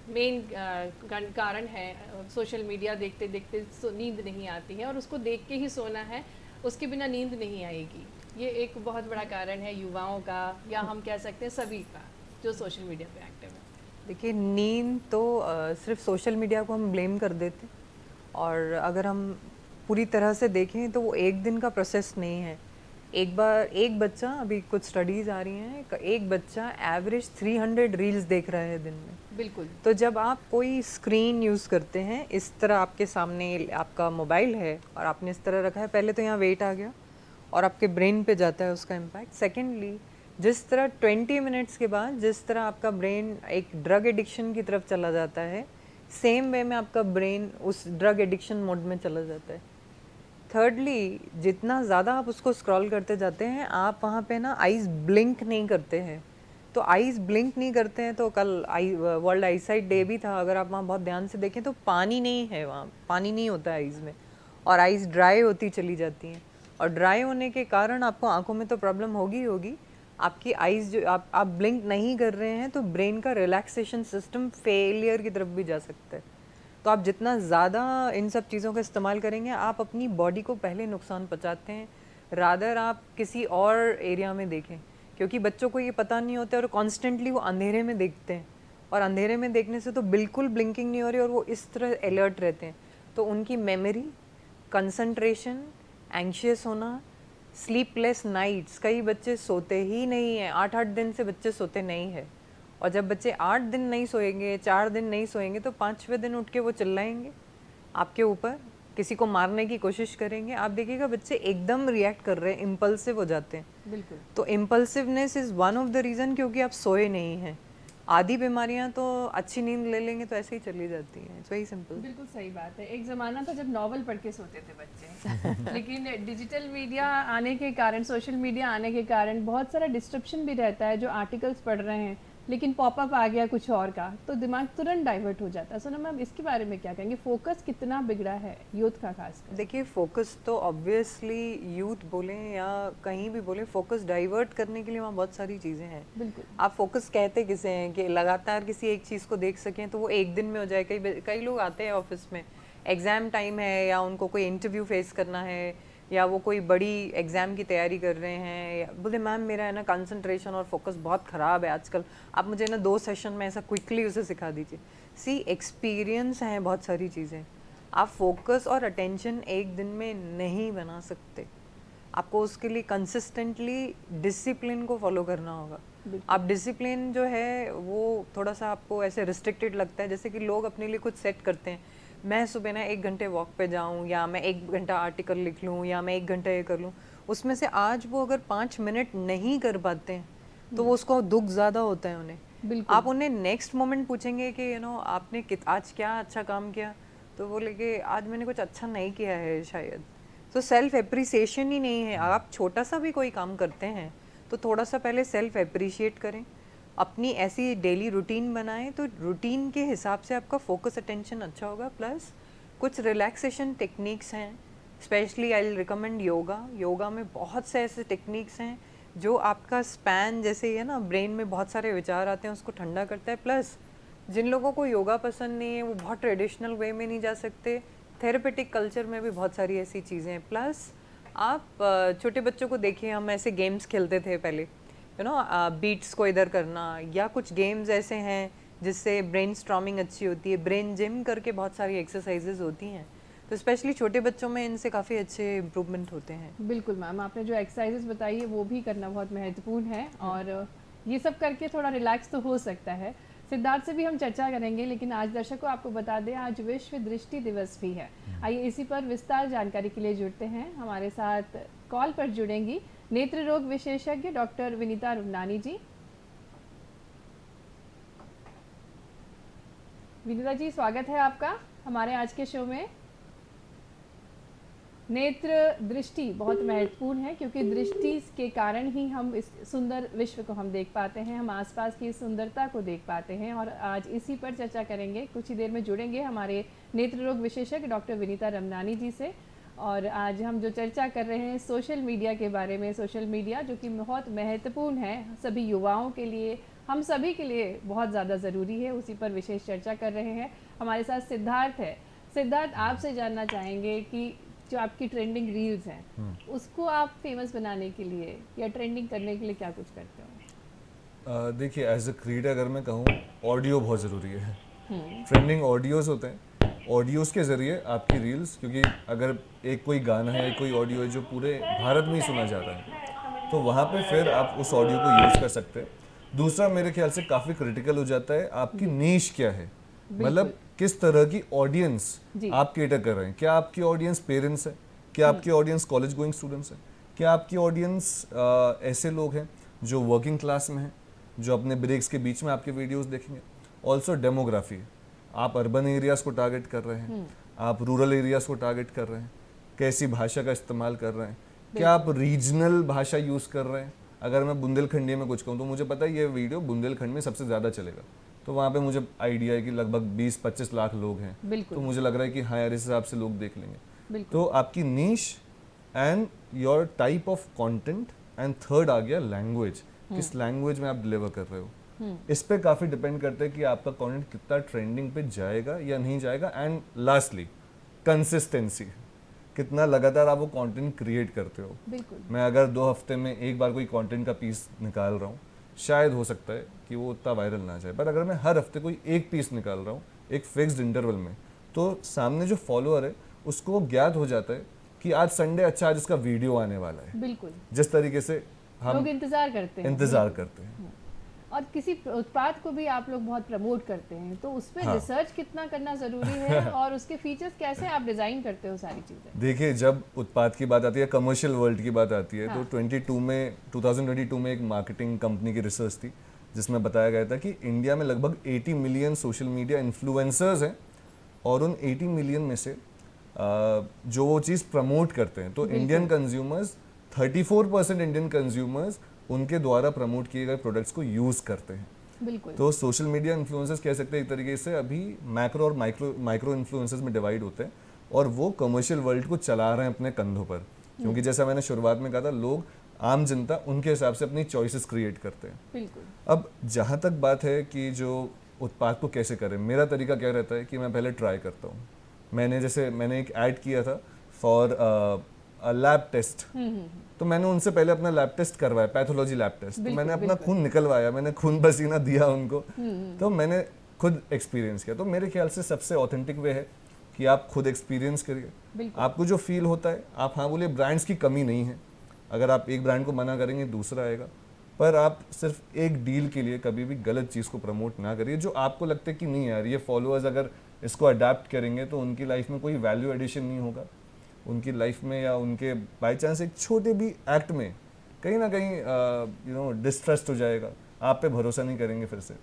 मेन कारण है, सोशल मीडिया देखते देखते नींद नहीं आती है और उसको देख के ही सोना है, उसके बिना नींद नहीं आएगी, ये एक बहुत बड़ा कारण है युवाओं का, या हम कह सकते हैं सभी का जो सोशल मीडिया पे एक्टिव है। देखिए, नींद तो सिर्फ सोशल मीडिया को हम ब्लेम कर देते, और अगर हम पूरी तरह से देखें तो वो एक दिन का प्रोसेस नहीं है। एक बच्चा, अभी कुछ स्टडीज़ आ रही हैं, एक बच्चा एवरेज 300 रील्स देख रहा है दिन में। बिल्कुल। तो जब आप कोई स्क्रीन यूज़ करते हैं, इस तरह आपके सामने आपका मोबाइल है और आपने इस तरह रखा है, पहले तो यहाँ वेट आ गया और आपके ब्रेन पे जाता है उसका इम्पैक्ट। सेकेंडली, जिस तरह 20 मिनट्स के बाद जिस तरह आपका ब्रेन एक ड्रग एडिक्शन की तरफ चला जाता है, सेम वे में आपका ब्रेन उस ड्रग एडिक्शन मोड में चला जाता है। थर्डली, जितना ज़्यादा आप उसको स्क्रॉल करते जाते हैं, आप वहाँ पे ना आईज ब्लिंक नहीं करते हैं। तो आईज ब्लिंक नहीं करते हैं, तो कल वर्ल्ड आईसाइट डे भी था, अगर आप वहाँ बहुत ध्यान से देखें तो पानी नहीं है, वहाँ पानी नहीं होता है आईज में, और आईज ड्राई होती चली जाती हैं। और ड्राई होने के कारण आपको आंखों में तो प्रॉब्लम होगी, आपकी आईज जो आप ब्लिंक नहीं कर रहे हैं तो ब्रेन का रिलैक्सेशन सिस्टम फेलियर की तरफ भी जा सकता है। तो आप जितना ज़्यादा इन सब चीज़ों का इस्तेमाल करेंगे, आप अपनी बॉडी को पहले नुकसान पहुंचाते हैं, रादर आप किसी और एरिया में देखें। क्योंकि बच्चों को ये पता नहीं होता है और कॉन्स्टेंटली वो अंधेरे में देखते हैं, और अंधेरे में देखने से तो बिल्कुल ब्लिंकिंग नहीं हो रही और वो इस तरह अलर्ट रहते हैं, तो उनकी मेमोरी, कंसंट्रेशन, एंग्शियस होना, स्लीपलेस नाइट्स, कई बच्चे सोते ही नहीं हैं, 8-8 दिन से बच्चे सोते नहीं हैं। और जब बच्चे 8 दिन नहीं सोएंगे, 4 दिन नहीं सोएंगे, तो 5वें दिन उठ के वो चिल्लाएंगे आपके ऊपर, किसी को मारने की कोशिश करेंगे। आप देखिएगा बच्चे एकदम रिएक्ट कर रहे हैं, इम्पल्सिव हो जाते हैं। बिल्कुल। तो impulsiveness is one of the reason, क्योंकि आप सोए नहीं हैं। आधी बीमारियां तो अच्छी नींद ले लेंगे तो ऐसे ही चली जाती हैं। It's very simple. बिल्कुल सही बात है। एक ज़माना था जब नॉवल पढ़ के सोते थे बच्चे लेकिन डिजिटल मीडिया आने के कारण, सोशल मीडिया आने के कारण बहुत सारा डिस्ट्रप्शन भी रहता है। जो आर्टिकल्स पढ़ रहे हैं लेकिन पॉपअप आ गया कुछ और का, तो दिमाग तुरंत डाइवर्ट हो जाता है। सोनम मैम, इसके बारे में क्या कहेंगे? फोकस कितना बिगड़ा है यूथ का खासकर? देखिए, फोकस तो ऑब्वियसली यूथ बोलें या कहीं भी बोलें, फोकस डाइवर्ट करने के लिए वहाँ बहुत सारी चीज़ें हैं। बिल्कुल। आप फोकस कहते किसे हैं कि लगातार किसी एक चीज़ को देख सकें तो वो एक दिन में हो जाए। कई लोग आते हैं ऑफिस में, एग्ज़ाम टाइम है या उनको कोई इंटरव्यू फेस करना है या वो कोई बड़ी एग्ज़ाम की तैयारी कर रहे हैं, या बोले मैम मेरा है ना कंसंट्रेशन और फोकस बहुत ख़राब है आजकल, आप मुझे ना 2 सेशन में ऐसा क्विकली उसे सिखा दीजिए। सी, एक्सपीरियंस हैं बहुत सारी चीज़ें। आप फोकस और अटेंशन एक दिन में नहीं बना सकते, आपको उसके लिए कंसिस्टेंटली डिसिप्लिन को फॉलो करना होगा। आप डिसिप्लिन जो है वो थोड़ा सा आपको ऐसे रिस्ट्रिक्टेड लगता है, जैसे कि लोग अपने लिए कुछ सेट करते हैं, मैं सुबह ना 1 घंटे वॉक पे जाऊं, या मैं 1 घंटा आर्टिकल लिख लूं, या मैं 1 घंटा ये कर लूं। उसमें से आज वो अगर 5 मिनट नहीं कर पाते हैं तो वो उसको दुख ज़्यादा होता है उन्हें। आप उन्हें नेक्स्ट मोमेंट पूछेंगे कि आपने आज क्या अच्छा काम किया, तो बोले कि आज मैंने कुछ अच्छा नहीं किया है शायद। तो सेल्फ एप्रिसिएशन ही नहीं है। आप छोटा सा भी कोई काम करते हैं तो थोड़ा सा पहले सेल्फ एप्रिशिएट करें, अपनी ऐसी डेली रूटीन बनाएं, तो रूटीन के हिसाब से आपका फोकस अटेंशन अच्छा होगा। प्लस कुछ रिलैक्सेशन टेक्निक्स हैं, specially I will recommend yoga में बहुत से ऐसे टेक्निक्स हैं जो आपका स्पैन, जैसे है ना ब्रेन में बहुत सारे विचार आते हैं, उसको ठंडा करता है। प्लस जिन लोगों को योगा पसंद नहीं है वो बहुत ट्रेडिशनल वे में नहीं जा सकते, थेरेपेटिक कल्चर में भी बहुत सारी ऐसी चीज़ें हैं। प्लस आप छोटे बच्चों को देखिए, हम ऐसे गेम्स खेलते थे पहले, बीट्स को इधर करना, या कुछ गेम्स ऐसे हैं जिससे ब्रेन स्ट्रॉमिंग अच्छी होती है, ब्रेन जिम करके बहुत सारी एक्सरसाइजेज होती हैं, तो स्पेशली छोटे बच्चों में इनसे काफ़ी अच्छे इम्प्रूवमेंट होते हैं। बिल्कुल मैम, आपने जो एक्सरसाइजेस बताई है वो भी करना बहुत महत्वपूर्ण है, और ये सब करके थोड़ा रिलैक्स तो हो सकता है। सिद्धार्थ से भी हम चर्चा करेंगे, लेकिन आज दर्शकों आपको बता दें आज विश्व दृष्टि दिवस भी है। आइए इसी पर विस्तार जानकारी के लिए जुड़ते हैं। हमारे साथ कॉल पर जुड़ेंगी नेत्र रोग विशेषज्ञ डॉक्टर विनीता रमनानी जी। विनीता जी, स्वागत है आपका हमारे आज के शो में। नेत्र दृष्टि बहुत महत्वपूर्ण है, क्योंकि दृष्टि के कारण ही हम इस सुंदर विश्व को हम देख पाते हैं, हम आसपास की सुंदरता को देख पाते हैं, और आज इसी पर चर्चा करेंगे। कुछ ही देर में जुड़ेंगे हमारे नेत्र रोग विशेषज्ञ डॉक्टर विनीता रमनानी जी से, और आज हम जो चर्चा कर रहे हैं सोशल मीडिया के बारे में। सोशल मीडिया जो कि बहुत महत्वपूर्ण है सभी युवाओं के लिए, हम सभी के लिए बहुत ज़्यादा ज़रूरी है, उसी पर विशेष चर्चा कर रहे हैं। हमारे साथ सिद्धार्थ है। सिद्धार्थ, आपसे जानना चाहेंगे कि जो आपकी ट्रेंडिंग रील्स हैं उसको आप फेमस बनाने के लिए या ट्रेंडिंग करने के लिए क्या कुछ करते हो? देखिए, एज अ क्रिएटर अगर मैं कहूँ, ऑडियो बहुत ज़रूरी है। ट्रेंडिंग ऑडियोज़ होते हैं, ऑडियोज़ के ज़रिए आपकी रील्स, क्योंकि अगर एक कोई गाना है, कोई ऑडियो है जो पूरे भारत में ही सुना जाता है, तो वहाँ पे फिर आप उस ऑडियो को यूज़ कर सकते हैं। दूसरा मेरे ख्याल से काफ़ी क्रिटिकल हो जाता है, आपकी नीश क्या है, मतलब किस तरह की ऑडियंस आप केटर कर रहे हैं। क्या आपकी ऑडियंस पेरेंट्स है, क्या आपकी ऑडियंस कॉलेज गोइंग स्टूडेंट्स है, क्या आपकी ऑडियंस ऐसे लोग हैं जो वर्किंग क्लास में हैं, जो अपने ब्रेक्स के बीच में आपके वीडियोस देखेंगे। ऑल्सो डेमोग्राफी, आप अर्बन एरियाज़ को टारगेट कर रहे हैं, आप रूरल एरियाज़ को टारगेट कर रहे हैं, कैसी भाषा का इस्तेमाल कर रहे हैं, क्या आप रीजनल भाषा यूज़ कर रहे हैं। अगर मैं बुंदेलखंडी में कुछ कहूँ तो मुझे पता है ये वीडियो बुंदेलखंड में सबसे ज़्यादा चलेगा, तो वहाँ पे मुझे आइडिया है कि लगभग 20-25 लाख लोग हैं, तो मुझे लग रहा है कि हाँ यार इस हिसाब से लोग देख लेंगे। तो आपकी niche and your type of content, and third आ गया लैंग्वेज, किस लैंग्वेज में आप डिलीवर कर रहे हो। इस पे काफ़ी डिपेंड करता है कि आपका कंटेंट कितना ट्रेंडिंग पे जाएगा या नहीं जाएगा। एंड लास्टली कंसिस्टेंसी, कितना लगातार आप वो कंटेंट क्रिएट करते हो। मैं अगर 2 हफ्ते में एक बार कोई कंटेंट का पीस निकाल रहा हूँ, शायद हो सकता है कि वो उतना वायरल ना जाए, पर अगर मैं हर हफ्ते कोई एक पीस निकाल रहा हूँ एक फिक्स्ड इंटरवल में, तो सामने जो फॉलोअर है उसको ज्ञात हो जाता है कि आज संडे, अच्छा आज इसका वीडियो आने वाला है। बिल्कुल, जिस तरीके से हम लोग इंतजार करते हैं। और किसी उत्पाद को भी आप लोग बहुत प्रमोट करते हैं, तो उस पर रिसर्च कितना करना जरूरी है और उसके फीचर्स कैसे आप डिजाइन करते हो सारी चीजें? देखिए, जब उत्पाद की बात आती है, कमर्शियल वर्ल्ड की बात आती है, तो 2022 में एक मार्केटिंग कंपनी की रिसर्च थी जिसमें बताया गया था कि इंडिया में लगभग 80 मिलियन सोशल मीडिया इन्फ्लुएंसर्स हैं, और उन 80 मिलियन में से जो वो चीज़ प्रमोट करते हैं, तो इंडियन कंज्यूमर्स 34% इंडियन कंज्यूमर्स उनके द्वारा प्रमोट किए गए प्रोडक्ट्स को यूज़ करते हैं। बिल्कुल। तो सोशल मीडिया इन्फ्लुएंसर्स कह सकते हैं एक तरीके से अभी मैक्रो और माइक्रो इन्फ्लुएंसर्स में डिवाइड होते हैं, और वो कमर्शियल वर्ल्ड को चला रहे हैं अपने कंधों पर, क्योंकि जैसा मैंने शुरुआत में कहा था, लोग आम जनता उनके हिसाब से अपनी चॉइसेस क्रिएट करते हैं। बिल्कुल। अब जहाँ तक बात है कि जो उत्पाद को कैसे करें, मेरा तरीका क्या रहता है कि मैं पहले ट्राई करता हूँ। मैंने एक ऐड किया था फॉर लैब टेस्ट, तो मैंने उनसे पहले अपना लैब टेस्ट करवाया, पैथोलॉजी लैब टेस्ट। तो मैंने अपना खून निकलवाया, मैंने खून पसीना दिया उनको, तो मैंने खुद एक्सपीरियंस किया। तो मेरे ख्याल से सबसे ऑथेंटिक वे है कि आप खुद एक्सपीरियंस करिए, आपको जो फील होता है आप हाँ बोलिए। ब्रांड्स की कमी नहीं है, अगर आप एक ब्रांड को मना करेंगे दूसरा आएगा, पर आप सिर्फ एक डील के लिए कभी भी गलत चीज़ को प्रमोट ना करिए। जो आपको लगता है कि नहीं यार ये फॉलोअर्स अगर इसको अडेप्ट करेंगे तो उनकी लाइफ में कोई वैल्यू एडिशन नहीं होगा, उनकी लाइफ में या उनके बाय चांस एक छोटे भी एक्ट में कहीं ना कहीं डिस्ट्रस्ट हो जाएगा, आप पे भरोसा नहीं करेंगे फिर से।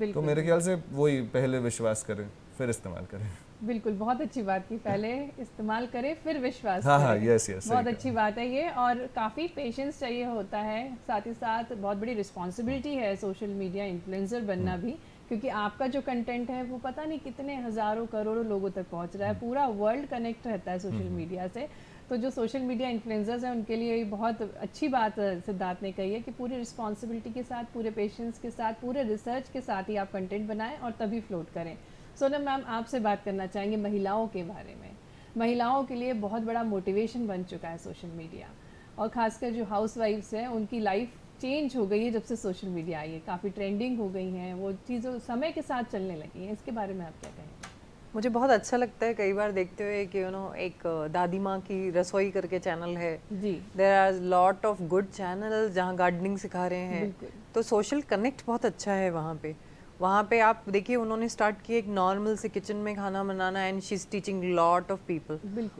तो मेरे ख्याल से वही, पहले विश्वास करें फिर इस्तेमाल करें। बिल्कुल, बहुत अच्छी बात की, पहले इस्तेमाल करें फिर विश्वास करें। हाँ, यस, बहुत सही अच्छी बात है ये, और काफ़ी पेशेंस चाहिए होता है, साथ ही साथ बहुत बड़ी रिस्पॉन्सिबिलिटी है सोशल मीडिया इन्फ्लुएंसर बनना भी, क्योंकि आपका जो कंटेंट है वो पता नहीं कितने हज़ारों करोड़ों लोगों तक पहुंच रहा है, पूरा वर्ल्ड कनेक्ट रहता है सोशल मीडिया से। तो जो सोशल मीडिया इन्फ्लुएंसर्स हैं उनके लिए बहुत अच्छी बात सिद्धार्थ ने कही है कि पूरी रिस्पॉन्सिबिलिटी के साथ, पूरे पेशेंस के साथ, पूरे रिसर्च के साथ ही आप कंटेंट बनाएं और तभी फ्लोट करें। सोनम मैम, आपसे बात करना चाहेंगे महिलाओं के बारे में। महिलाओं के लिए बहुत बड़ा मोटिवेशन बन चुका है सोशल मीडिया, और ख़ासकर जो हाउस वाइफ्स हैं उनकी लाइफ चेंज हो गई है जब से सोशल मीडिया आई है, काफ़ी ट्रेंडिंग हो गई हैं, वो चीज़ों समय के साथ चलने लगी हैं। इसके बारे में आप क्या कहेंगे? मुझे बहुत अच्छा लगता है कई बार देखते हुए कि एक दादी माँ की रसोई करके चैनल है जी, there are lot of good channel जहाँ गार्डनिंग सिखा रहे हैं, तो सोशल कनेक्ट बहुत अच्छा है वहाँ पे आप देखिए उन्होंने स्टार्ट किया एक नॉर्मल से किचन में खाना बनाना, and she is teaching lot of people,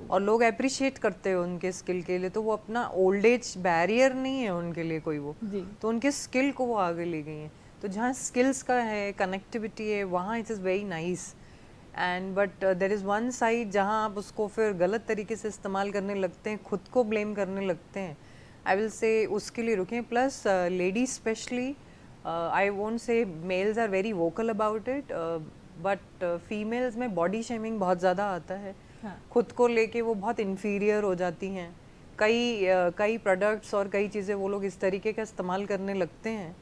और लोग अप्रिशिएट करते हैं उनके स्किल के लिए। तो वो अपना ओल्ड एज बैरियर नहीं है उनके लिए कोई, वो तो उनके स्किल को वो आगे ले गई हैं। तो जहाँ स्किल्स का है, कनेक्टिविटी है, वहाँ it is very nice. And but there is one side जहाँ आप उसको फिर गलत तरीके से इस्तेमाल करने लगते हैं, खुद को ब्लेम करने लगते हैं। आई विल से उसके लिए रुकें। Plus ladies specially, I won't say males are very vocal about it, but females में body shaming बहुत ज़्यादा आता है। खुद को लेके वो बहुत inferior हो जाती हैं। कई प्रोडक्ट्स और कई चीज़ें वो लोग इस तरीके का इस्तेमाल करने लगते हैं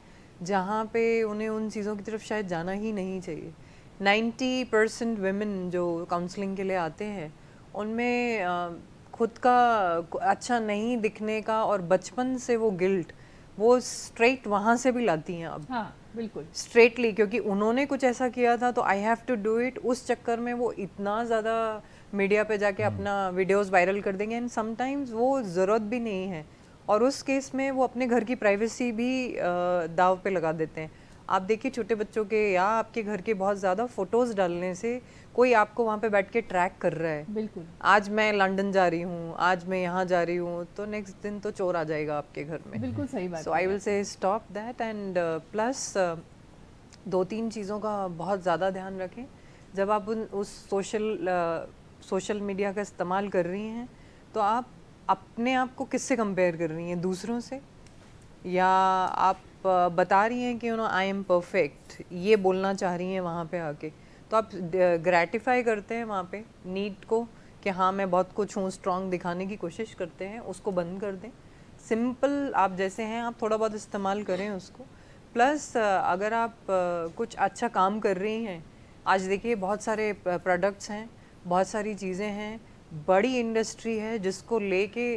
जहाँ पे उन्हें उन चीज़ों की तरफ शायद जाना ही नहीं चाहिए। 90% women जो काउंसलिंग के लिए आते हैं उनमें खुद का अच्छा नहीं दिखने का और बचपन से वो गिल्ट वो स्ट्रेट वहाँ से भी लाती हैं अब। हाँ, बिल्कुल स्ट्रेटली, क्योंकि उन्होंने कुछ ऐसा किया था तो I have to do it. उस चक्कर में वो इतना ज़्यादा मीडिया पे जाके अपना वीडियोस वायरल कर देंगे, एंड समटाइम्स वो ज़रूरत भी नहीं है, और उस केस में वो अपने घर की प्राइवेसी भी दाव पे लगा देते हैं। आप देखिए छोटे बच्चों के या आपके घर के बहुत ज़्यादा फोटोज़ डालने से कोई आपको वहाँ पे बैठ के ट्रैक कर रहा है। बिल्कुल। आज मैं लंदन जा रही हूँ, आज मैं यहाँ जा रही हूँ, तो नेक्स्ट दिन तो चोर आ जाएगा आपके घर में। बिल्कुल सही बात सो है। I will say stop that and plus 2-3 चीज़ों का बहुत ज़्यादा ध्यान रखें जब आप उस सोशल मीडिया का इस्तेमाल कर रही हैं, तो आप अपने आप को किससे कंपेयर कर रही हैं, दूसरों से, या आप बता रही हैं कि आई एम परफेक्ट, ये बोलना चाह रही हैं वहाँ पे आके, तो आप ग्रेटिफाई करते हैं वहाँ पे नीड को कि हाँ मैं बहुत कुछ हूँ, स्ट्रांग दिखाने की कोशिश करते हैं, उसको बंद कर दें। सिंपल आप जैसे हैं आप थोड़ा बहुत इस्तेमाल करें उसको। प्लस अगर आप कुछ अच्छा काम कर रही हैं, आज देखिए बहुत सारे प्रोडक्ट्स हैं, बहुत सारी चीज़ें हैं, बड़ी इंडस्ट्री है जिसको लेके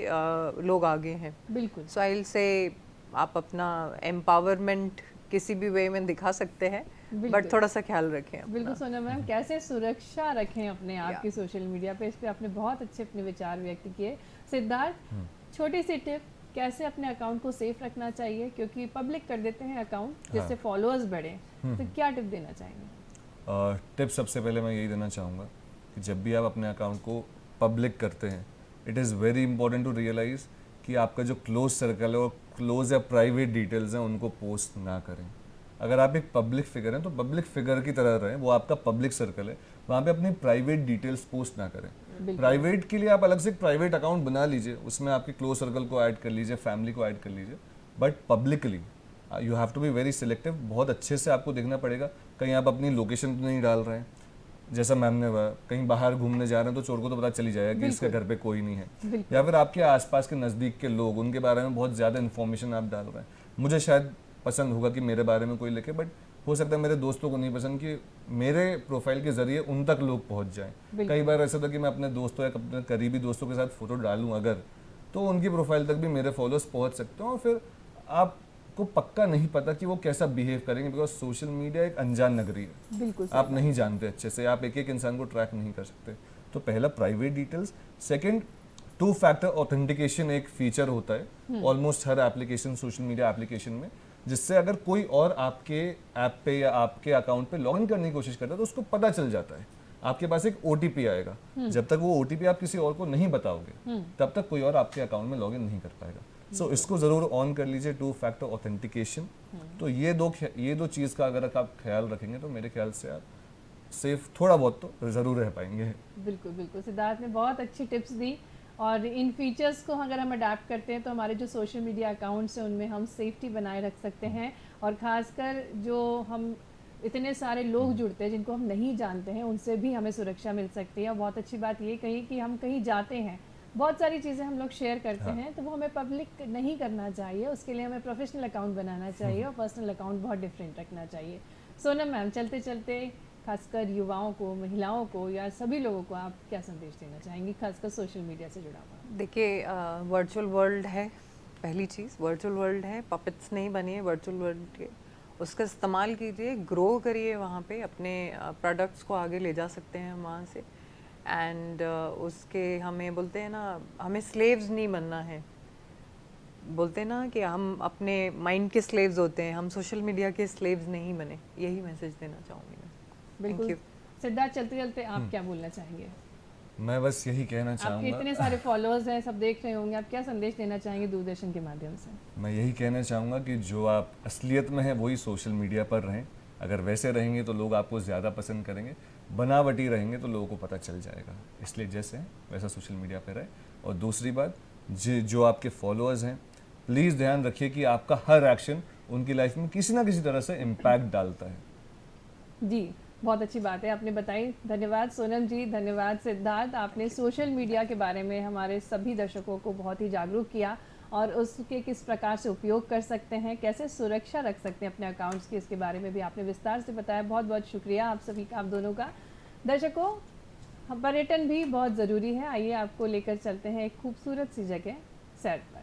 लोग आगे हैं। बिल्कुल। सो आई विल से आप अपना एम्पावरमेंट किसी भी वे में दिखा सकते हैं, बट थोड़ा सा ख्याल रखें अपना। बिल्कुल सोनम मैम, कैसे सुरक्षा रखें अपने आप की सोशल मीडिया पे, इस पे आपने बहुत अच्छे अपने विचार व्यक्त किए। सिद्धार्थ, छोटी सी टिप, कैसे अपने अकाउंट को सेफ रखना चाहिए, क्योंकि पब्लिक कर देते हैं अकाउंट जिससे फॉलोअर्स बढ़े, तो क्या टिप देना चाहेंगे? टिप सबसे पहले मैं यही देना चाहूँगा कि जब भी आप अपने अकाउंट को पब्लिक करते हैं, it is very important to realize कि आपका जो क्लोज सर्कल है और क्लोज या प्राइवेट डिटेल्स हैं उनको पोस्ट ना करें। अगर आप एक पब्लिक फिगर हैं तो पब्लिक फिगर की तरह रहें, वो आपका पब्लिक सर्कल है, वहाँ पे अपनी प्राइवेट डिटेल्स पोस्ट ना करें। प्राइवेट के लिए आप अलग से एक प्राइवेट अकाउंट बना लीजिए, उसमें आपके क्लोज सर्कल को ऐड कर लीजिए, फैमिली को ऐड कर लीजिए, but publicly you have to be very selective. बहुत अच्छे से आपको देखना पड़ेगा कहीं आप अपनी लोकेशन तो नहीं डाल रहे हैं। जैसा मैम ने कहा, कहीं बाहर घूमने जा रहे हैं तो चोर को तो पता चली जाएगा कि इसके घर पे कोई नहीं है, या फिर आपके आसपास के नज़दीक के लोग, उनके बारे में बहुत ज़्यादा इन्फॉर्मेशन आप डाल रहे हैं। मुझे शायद पसंद होगा कि मेरे बारे में कोई लिखे, बट हो सकता है मेरे दोस्तों को नहीं पसंद कि मेरे प्रोफाइल के जरिए उन तक लोग पहुंच जाएं। कई बार ऐसा था कि मैं अपने दोस्तों या अपने करीबी दोस्तों के साथ फोटो डालूं अगर, तो उनकी प्रोफाइल तक भी मेरे फॉलोअर्स पहुंच सकते हैं, और फिर आपको पक्का नहीं पता कि वो कैसा बिहेव करेंगे, बिकॉज सोशल मीडिया एक अनजान नगरी है। बिल्कुल आप नहीं जानते अच्छे से, आप एक एक इंसान को ट्रैक नहीं कर सकते। तो पहला private details. Second, 2 factor authentication एक फीचर होता है ऑलमोस्ट हर एप्लीकेशन, सोशल मीडिया एप्लीकेशन में, जिससे अगर कोई और आपके ऐप पे या आपके अकाउंट पे लॉगिन करने की कोशिश करता है तो उसको पता चल जाता है। आपके पास एक OTP आएगा, जब तक वो OTP आप किसी और को नहीं बताओगे तब तक कोई और आपके अकाउंट में लॉगिन नहीं कर पाएगा। सो इसको ज़रूर ऑन कर लीजिए, 2 फैक्टर ऑथेंटिकेशन। तो ये दो चीज़ का अगर आप ख्याल रखेंगे तो मेरे ख्याल से आप सेफ थोड़ा बहुत तो ज़रूर रह पाएंगे। बिल्कुल बिल्कुल, सिद्धार्थ ने बहुत अच्छी टिप्स दी, और इन फीचर्स को अगर हम अडाप्ट करते हैं तो हमारे जो सोशल मीडिया अकाउंट्स हैं उनमें हम सेफ्टी बनाए रख सकते हैं, और ख़ासकर जो हम इतने सारे लोग जुड़ते हैं जिनको हम नहीं जानते हैं, उनसे भी हमें सुरक्षा मिल सकती है। और बहुत अच्छी बात ये कही कि हम कहीं जाते हैं, बहुत सारी चीज़ें हम लोग शेयर करते हैं, तो वो हमें पब्लिक नहीं करना चाहिए, उसके लिए हमें प्रोफेशनल अकाउंट बनाना चाहिए और पर्सनल अकाउंट बहुत डिफरेंट रखना चाहिए। सोनम मैम, चलते चलते खासकर युवाओं को, महिलाओं को, या सभी लोगों को आप क्या संदेश देना चाहेंगी, खासकर सोशल मीडिया से जुड़ा हुआ? देखिए, वर्चुअल वर्ल्ड है, पहली चीज़ वर्चुअल वर्ल्ड है, पपेट्स नहीं बनिए वर्चुअल वर्ल्ड के, उसका इस्तेमाल कीजिए, ग्रो करिए, वहाँ पे अपने प्रोडक्ट्स को आगे ले जा सकते हैं हम वहाँ से। एंड उसके हमें बोलते हैं ना, हमें स्लेव्स नहीं बनना है, बोलते हैं ना कि हम अपने माइंड के स्लेव्स होते हैं, हम सोशल मीडिया के स्लेव्स नहीं बने। यही मैसेज देना चाहूँगी मैं। बिल्कुल। सिद्धार्थ, चलते चलते आप क्या बोलना चाहेंगे? मैं बस यही कहना आपके चाहूँगा, इतने सारे फॉलोअर्स हैं, सब देख रहे होंगे, आप क्या संदेश देना चाहेंगे दूरदर्शन के माध्यम से? मैं यही कहना चाहूँगा कि जो आप असलियत में हैं वही सोशल मीडिया पर रहें। अगर वैसे रहेंगे तो लोग आपको ज़्यादा पसंद करेंगे, बनावटी रहेंगे तो लोगों को पता चल जाएगा। इसलिए जैसे हैं वैसा सोशल मीडिया पर रहे। और दूसरी बात, जो आपके फॉलोअर्स हैं, प्लीज़ ध्यान रखिए कि आपका हर एक्शन उनकी लाइफ में किसी ना किसी तरह से इम्पैक्ट डालता है। जी, बहुत अच्छी बात है आपने बताई। धन्यवाद सोनम जी, धन्यवाद सिद्धार्थ, आपने सोशल मीडिया के बारे में हमारे सभी दर्शकों को बहुत ही जागरूक किया, और उसके किस प्रकार से उपयोग कर सकते हैं, कैसे सुरक्षा रख सकते हैं अपने अकाउंट्स की, इसके बारे में भी आपने विस्तार से बताया। बहुत बहुत शुक्रिया आप सभी का, आप दोनों का। दर्शकों, पर्यटन भी बहुत ज़रूरी है, आइए आपको लेकर चलते हैं एक खूबसूरत सी जगह सैर पर।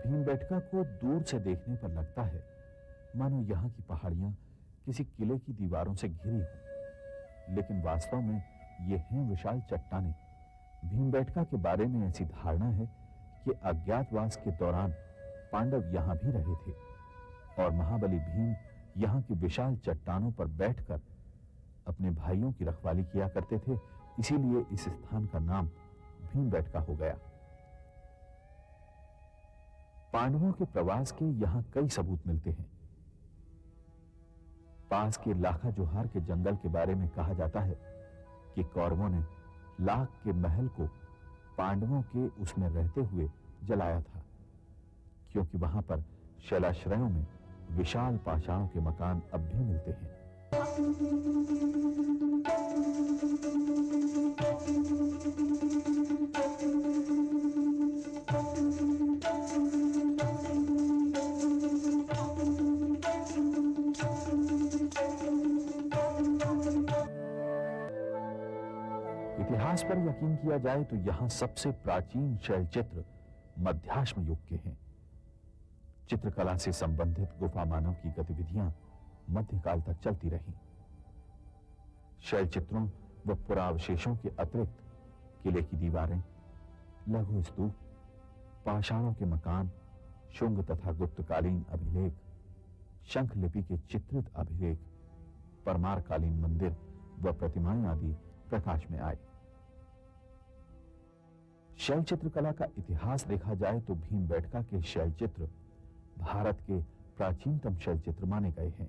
भीमबेटका को दूर से देखने पर लगता है मानो यहाँ की पहाड़ियां किसी किले की दीवारों से घिरी हों, लेकिन वास्तव में ये हैं विशाल चट्टानें। भीमबेटका के बारे में ऐसी धारणा है कि अज्ञातवास के दौरान पांडव यहाँ भी रहे थे और महाबली भीम यहाँ की विशाल चट्टानों पर बैठकर अपने भाइयों की रखवाली किया करते थे, इसीलिए इस स्थान का नाम भीमबेटका हो गया। पांडवों के प्रवास के यहां कई सबूत मिलते हैं। पास के लाखा जोहार के जंगल के बारे में कहा जाता है कि कौरवों ने लाख के महल को पांडवों के उसमें रहते हुए जलाया था, क्योंकि वहां पर शैलाश्रयों में विशाल पाषाणों के मकान अब भी मिलते हैं। इतिहास पर यकीन किया जाए तो यहां सबसे प्राचीन शैलचित्र मध्याश्म युग के हैं। चित्रकला से संबंधित गुफा मानव की गतिविधियां मध्यकाल तक चलती रहीं। शैलचित्रों व पुरावशेषों के अतिरिक्त किले की दीवारें, लघु स्तूप, पाषाणों के मकान, शुंग तथा गुप्तकालीन अभिलेख, शंख लिपि के चित्रित अभिलेख, परमारकालीन मंदिर व प्रतिमाएं आदि प्रकाश में आए। शैल चित्रकला का इतिहास देखा जाए तो भीमबेटका के शैल चित्र भारत के प्राचीनतम शैल चित्र माने गए हैं।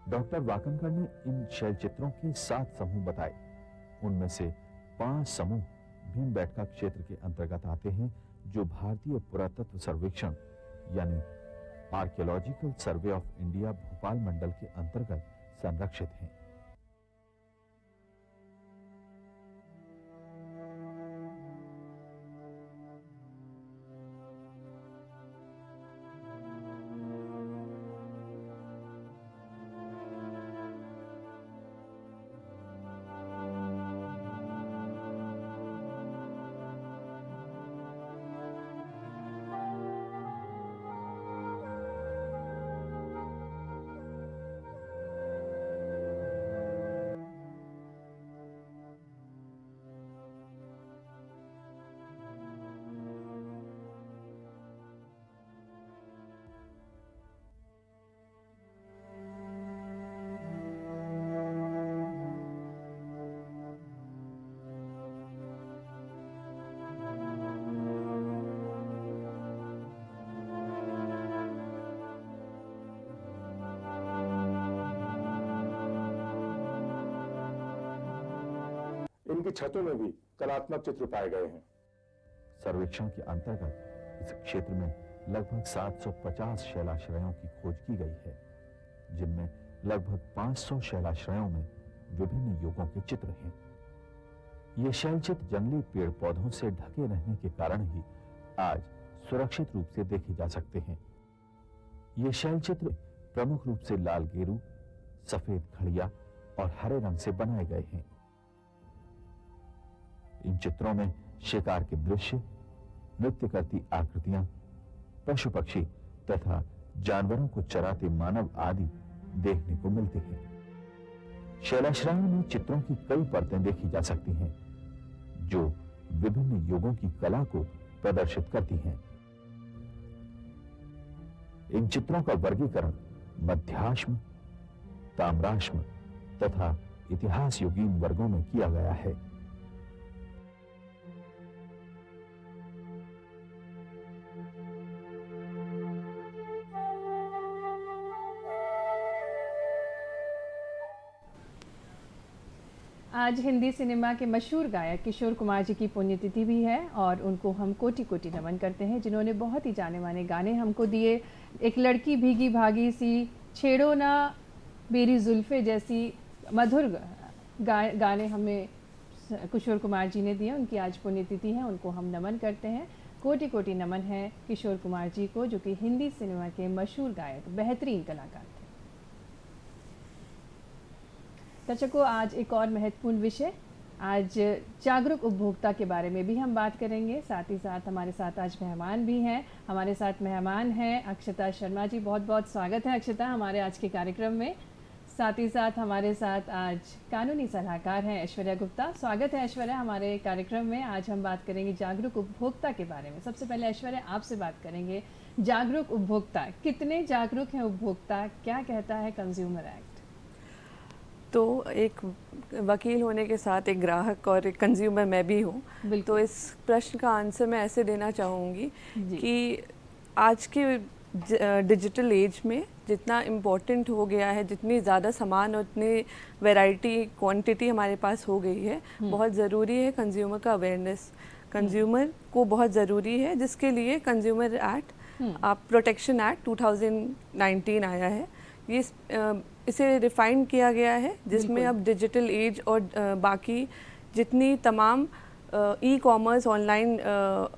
डॉक्टर वाकनकर ने इन शैल चित्रों के 7 समूह बताए। उनमें से 5 समूह भीमबेटका क्षेत्र के अंतर्गत आते हैं, जो भारतीय पुरातत्व सर्वेक्षण यानी Archaeological Survey of India Bhopal मंडल के अंतर्गत संरक्षित हैं। इनकी छतों में भी कलात्मक चित्र पाए गए हैं। सर्वेक्षण के अंतर्गत इस क्षेत्र में लगभग 750 शैलाश्रयों की खोज की गई है, जिनमें लगभग 500 शैलाश्रयों में विभिन्न युगों के चित्र हैं। ये शैलचित्र जंगली पेड़ पौधों से ढके रहने के कारण ही आज सुरक्षित रूप से देखे जा सकते हैं। ये शैलचित्र प्रमुख रूप से लाल गेरू, सफेद खड़िया और हरे रंग से बनाए गए हैं। इन चित्रों में शिकार के दृश्य, नृत्य करती आकृतियां, पशु पक्षी तथा जानवरों को चराते मानव आदि देखने को मिलते हैं। शैलाश्रयों में चित्रों की कई परतें देखी जा सकती हैं, जो विभिन्न युगों की कला को प्रदर्शित करती हैं। इन चित्रों का वर्गीकरण मध्याश्म, ताम्राश्म तथा इतिहास युगीन वर्गों में किया गया है। आज हिंदी सिनेमा के मशहूर गायक किशोर कुमार जी की पुण्यतिथि भी है और उनको हम कोटि कोटि नमन करते हैं, जिन्होंने बहुत ही जाने माने गाने हमको दिए। एक लड़की भीगी भागी सी, छेड़ो ना मेरी जुल्फे जैसी मधुर गाने हमें किशोर कुमार जी ने दिए। उनकी आज पुण्यतिथि है, उनको हम नमन करते हैं। कोटि कोटि नमन है किशोर कुमार जी को, जो कि हिंदी सिनेमा के मशहूर गायक, बेहतरीन कलाकार थे। दर्शकों, आज एक और महत्वपूर्ण विषय आज जागरूक उपभोक्ता के बारे में भी हम बात करेंगे। साथ ही साथ हमारे साथ आज मेहमान भी हैं। हमारे साथ मेहमान हैं अक्षता शर्मा जी। बहुत बहुत स्वागत है अक्षता हमारे आज के कार्यक्रम में। साथ ही साथ हमारे साथ आज कानूनी सलाहकार हैं ऐश्वर्या गुप्ता। स्वागत है ऐश्वर्या हमारे कार्यक्रम में। आज हम बात करेंगे जागरूक उपभोक्ता के बारे में। सबसे पहले ऐश्वर्या आपसे बात करेंगे, जागरूक उपभोक्ता, कितने जागरूक हैं उपभोक्ता, क्या कहता है कंज्यूमर एक्ट? तो एक वकील होने के साथ एक ग्राहक और एक कंज्यूमर मैं भी हूँ, तो इस प्रश्न का आंसर मैं ऐसे देना चाहूँगी कि आज के डिजिटल एज में जितना इम्पोर्टेंट हो गया है, जितनी ज़्यादा सामान और उतनी वैरायटी क्वांटिटी हमारे पास हो गई है, बहुत ज़रूरी है कंज्यूमर का अवेयरनेस। कंज्यूमर को बहुत ज़रूरी है, जिसके लिए कंज्यूमर एक्ट प्रोटेक्शन एक्ट 2019 आया है। ये इसे रिफाइन किया गया है, जिसमें अब डिजिटल एज और बाकी जितनी तमाम ई कॉमर्स ऑनलाइन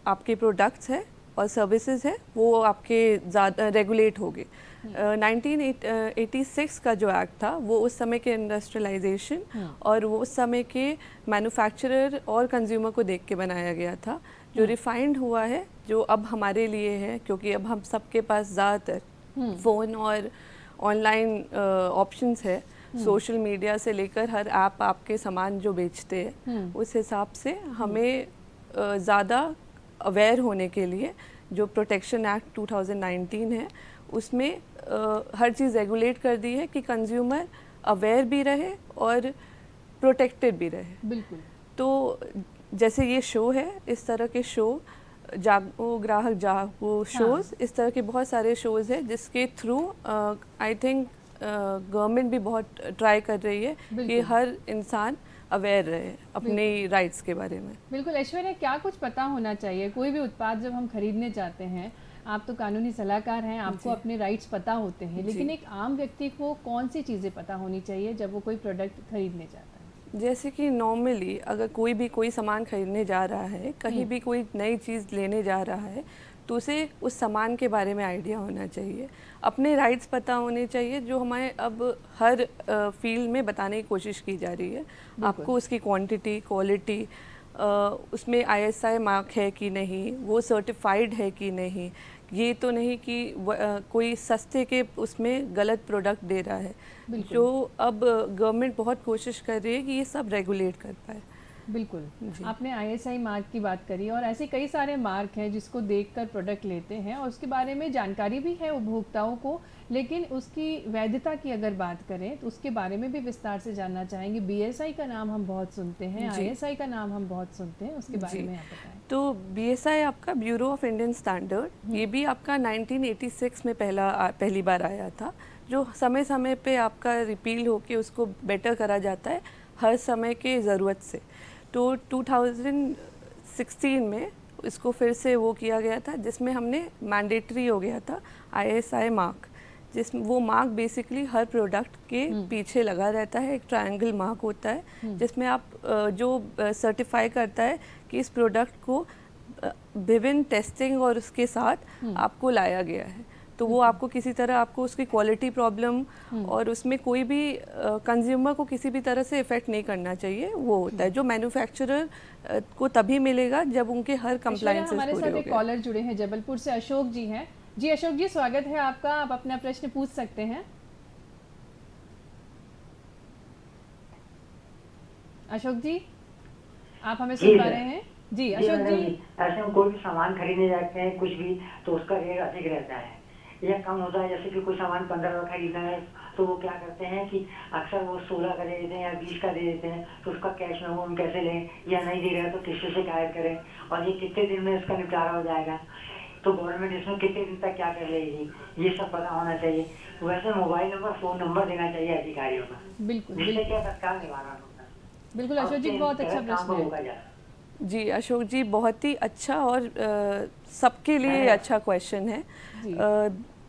आपके प्रोडक्ट्स हैं और सर्विसेज है वो आपके ज़्यादा रेगुलेट हो गए। 1986 का जो एक्ट था वो उस समय के इंडस्ट्रियलाइजेशन और वो उस समय के मैन्युफैक्चरर और कंज्यूमर को देख के बनाया गया था। जो रिफाइंड हुआ है, जो अब हमारे लिए है, क्योंकि अब हम सबके पास ज़्यादातर फ़ोन और ऑनलाइन ऑप्शंस है, सोशल मीडिया से लेकर हर ऐप आपके सामान जो बेचते हैं, उस हिसाब से हमें ज़्यादा अवेयर होने के लिए जो प्रोटेक्शन एक्ट 2019 है उसमें हर चीज़ रेगुलेट कर दी है कि कंज्यूमर अवेयर भी रहे और प्रोटेक्टेड भी रहे। बिल्कुल। तो जैसे ये शो है, इस तरह के शो जागो ग्राहक जागो शोज़, इस तरह के बहुत सारे शोज़ हैं जिसके थ्रू आई थिंक गवर्नमेंट भी बहुत ट्राई कर रही है कि हर इंसान अवेयर रहे अपने राइट्स के बारे में। बिल्कुल। ऐश्वर्या, क्या कुछ पता होना चाहिए? कोई भी उत्पाद जब हम खरीदने जाते हैं, आप तो कानूनी सलाहकार हैं, आपको अपने राइट्स पता होते हैं, लेकिन एक आम व्यक्ति को कौन सी चीज़ें पता होनी चाहिए जब वो कोई प्रोडक्ट खरीदने जाता है? जैसे कि नॉर्मली अगर कोई भी कोई सामान खरीदने जा रहा है, कहीं भी कोई नई चीज़ लेने जा रहा है, तो उसे उस सामान के बारे में आइडिया होना चाहिए, अपने राइट्स पता होने चाहिए, जो हमारे अब हर फील्ड में बताने की कोशिश की जा रही है। आपको उसकी क्वांटिटी, क्वालिटी, उसमें ISI मार्क है कि नहीं, वो सर्टिफाइड है कि नहीं, ये तो नहीं कि कोई सस्ते के उसमें गलत प्रोडक्ट दे रहा है। जो अब गवर्नमेंट बहुत कोशिश कर रही है कि ये सब रेगुलेट कर पाए। बिल्कुल। आपने ISI मार्क की बात करी और ऐसे कई सारे मार्क हैं जिसको देखकर प्रोडक्ट लेते हैं और उसके बारे में जानकारी भी है उपभोक्ताओं को, लेकिन उसकी वैधता की अगर बात करें तो उसके बारे में भी विस्तार से जानना चाहेंगे। BSI का नाम हम बहुत सुनते हैं, ISI का नाम हम बहुत सुनते हैं, उसके बारे में आप बताएं। तो BSI आपका ब्यूरो ऑफ इंडियन स्टैंडर्ड, ये भी आपका 1986 में पहली बार आया था, जो समय समय पे आपका रिपील होके उसको बेटर करा जाता है हर समय के ज़रूरत से। तो 2016 में इसको फिर से वो किया गया था, जिसमें हमने मैंडेटरी हो गया था ISI मार्क, जिसमें वो मार्क बेसिकली हर प्रोडक्ट के पीछे लगा रहता है, एक ट्रायंगल मार्क होता है जिसमें आप जो सर्टिफाई करता है कि इस प्रोडक्ट को विभिन्न टेस्टिंग और उसके साथ आपको लाया गया है। तो वो आपको किसी तरह आपको उसकी क्वालिटी प्रॉब्लम और उसमें कोई भी कंज्यूमर को किसी भी तरह से इफेक्ट नहीं करना चाहिए, वो होता है जो मैन्युफैक्चरर को तभी मिलेगा जब उनके हर कंप्लायंसेस पूरे हो गए। हमारे साथ एक कॉलर जुड़े हैं जबलपुर से, अशोक जी हैं। जी अशोक जी, स्वागत है आपका, आप अपना प्रश्न पूछ सकते हैं। अशोक जी, आप हमें सुन पा रहे हैं? जी अशोक जी। ऐसे हम कोई भी सामान खरीदने जाते हैं कुछ भी, तो उसका रेट अधिक रहता है या कम होता है। जैसे कि कोई सामान 15 का खरीदना है तो वो क्या करते हैं कि अक्सर वो 16 का दे देते हैं या 20 का दे देते हैं, तो उसका कैश में वो हम कैसे लें, या नहीं दे रहे हैं तो किससे शिकायत करें, और ये कितने दिन में इसका निपटारा हो जाएगा, तो गवर्नमेंट इसमें कितने दिन तक क्या कर लेगी, ये सब पता होना चाहिए। वैसे मोबाइल नंबर, फ़ोन नंबर देना चाहिए अधिकारियों का, बिल्कुल, जिससे क्या तत्काल निवारण होता है। बिल्कुल अशोक जी, बहुत अच्छा प्रश्न है। जी अशोक जी, बहुत ही अच्छा और सबके लिए अच्छा क्वेश्चन है।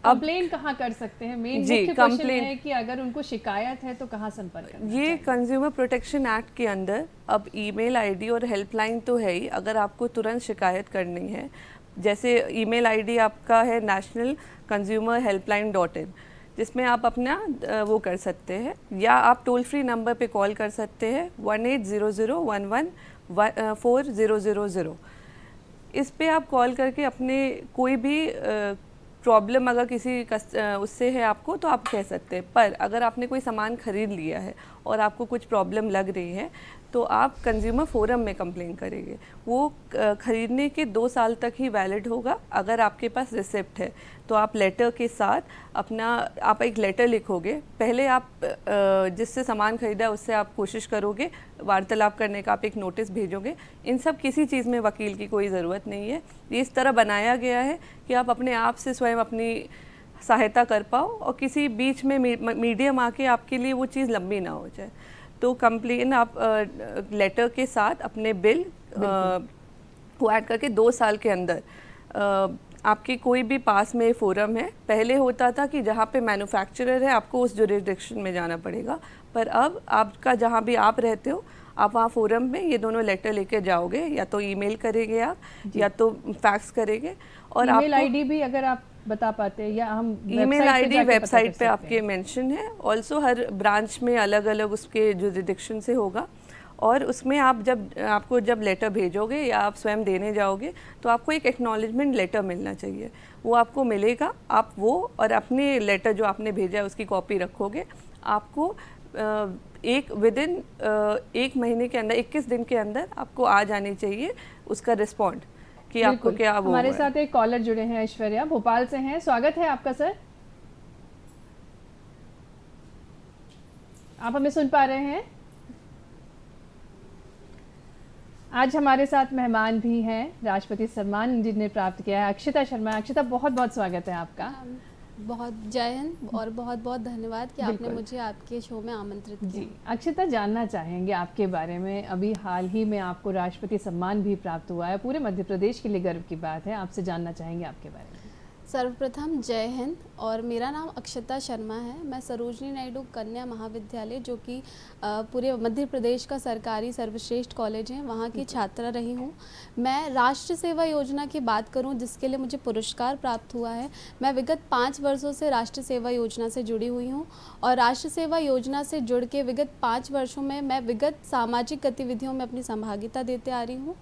कंप्लेन कहाँ कर सकते हैं? मेन मुख्य क्वेश्चन है कि अगर उनको शिकायत है तो कहाँ संपर्क करना ये कंज्यूमर प्रोटेक्शन एक्ट के अंदर अब ईमेल आईडी और हेल्पलाइन तो है ही। अगर आपको तुरंत शिकायत करनी है, जैसे ईमेल आईडी आपका है national consumer helpline.in, जिसमें आप अपना वो कर सकते हैं, या आप टोल फ्री नंबर पे कॉल कर सकते हैं 1800114000। इस पे आप कॉल करके अपने कोई भी प्रॉब्लम अगर किसी उससे है आपको तो आप कह सकते हैं। पर अगर आपने कोई सामान खरीद लिया है और आपको कुछ प्रॉब्लम लग रही है तो आप कंज्यूमर फोरम में कंप्लेन करेंगे। वो खरीदने के 2 साल तक ही वैलिड होगा। अगर आपके पास रिसिप्ट है तो आप लेटर के साथ आप एक लेटर लिखोगे। पहले आप जिससे सामान खरीदा है उससे आप कोशिश करोगे वार्तालाप करने का, आप एक नोटिस भेजोगे। इन सब किसी चीज़ में वकील की कोई ज़रूरत नहीं है। ये इस तरह बनाया गया है कि आप अपने आप से स्वयं अपनी सहायता कर पाओ और किसी बीच में मीडियम आके आपके लिए वो चीज़ लंबी ना हो जाए। तो कंप्लेन आप लेटर के साथ अपने बिल को ऐड करके 2 साल के अंदर आपके कोई भी पास में फोरम है। पहले होता था कि जहाँ पे मैन्युफैक्चरर है आपको उस जुरिडिक्शन में जाना पड़ेगा, पर अब आपका जहाँ भी आप रहते हो आप वहाँ फोरम में ये दोनों लेटर लेकर जाओगे, या तो ईमेल करेंगे आप या तो फैक्स करेंगे। और ईमेल आईडी भी अगर आप बता पाते हैं, या हम ईमेल आईडी वेबसाइट पे आपके मेंशन है। ऑल्सो हर ब्रांच में अलग अलग उसके जुरिडिक्शन से होगा, और उसमें आप आपको जब लेटर भेजोगे या आप स्वयं देने जाओगे तो आपको एक एक्नॉलेजमेंट लेटर मिलना चाहिए। वो आपको मिलेगा, आप वो और अपने लेटर जो आपने भेजा है उसकी कॉपी रखोगे। आपको विदिन 1 महीने के अंदर 21 दिन के अंदर आपको आ जानी चाहिए उसका रिस्पॉन्ड कि आपको क्या वो हमारे साथ एक कॉलर जुड़े हैं, ऐश्वर्या भोपाल से हैं। स्वागत है आपका सर। आप हमें सुन पा रहे हैं? आज हमारे साथ मेहमान भी हैं, राष्ट्रपति सम्मान जिन्हें प्राप्त किया है अक्षिता शर्मा। अक्षिता, बहुत बहुत स्वागत है आपका। बहुत जय हिंद और बहुत बहुत धन्यवाद कि आपने मुझे आपके शो में आमंत्रित किया। जी, अक्षिता, जानना चाहेंगे आपके बारे में। अभी हाल ही में आपको राष्ट्रपति सम्मान भी प्राप्त हुआ है, पूरे मध्य प्रदेश के लिए गर्व की बात है। आपसे जानना चाहेंगे आपके बारे में। सर्वप्रथम जय हिंद, और मेरा नाम अक्षिता शर्मा है। मैं सरोजनी नायडू कन्या महाविद्यालय, जो कि पूरे मध्य प्रदेश का सरकारी सर्वश्रेष्ठ कॉलेज है, वहाँ की छात्रा रही हूँ। मैं राष्ट्र सेवा योजना की बात करूँ जिसके लिए मुझे पुरस्कार प्राप्त हुआ है, मैं विगत 5 वर्षों से राष्ट्र सेवा योजना से जुड़ी हुई हूँ। और राष्ट्र सेवा योजना से जुड़ के विगत 5 वर्षों में मैं विगत सामाजिक गतिविधियों में अपनी सहभागिता देते आ रही हूँ,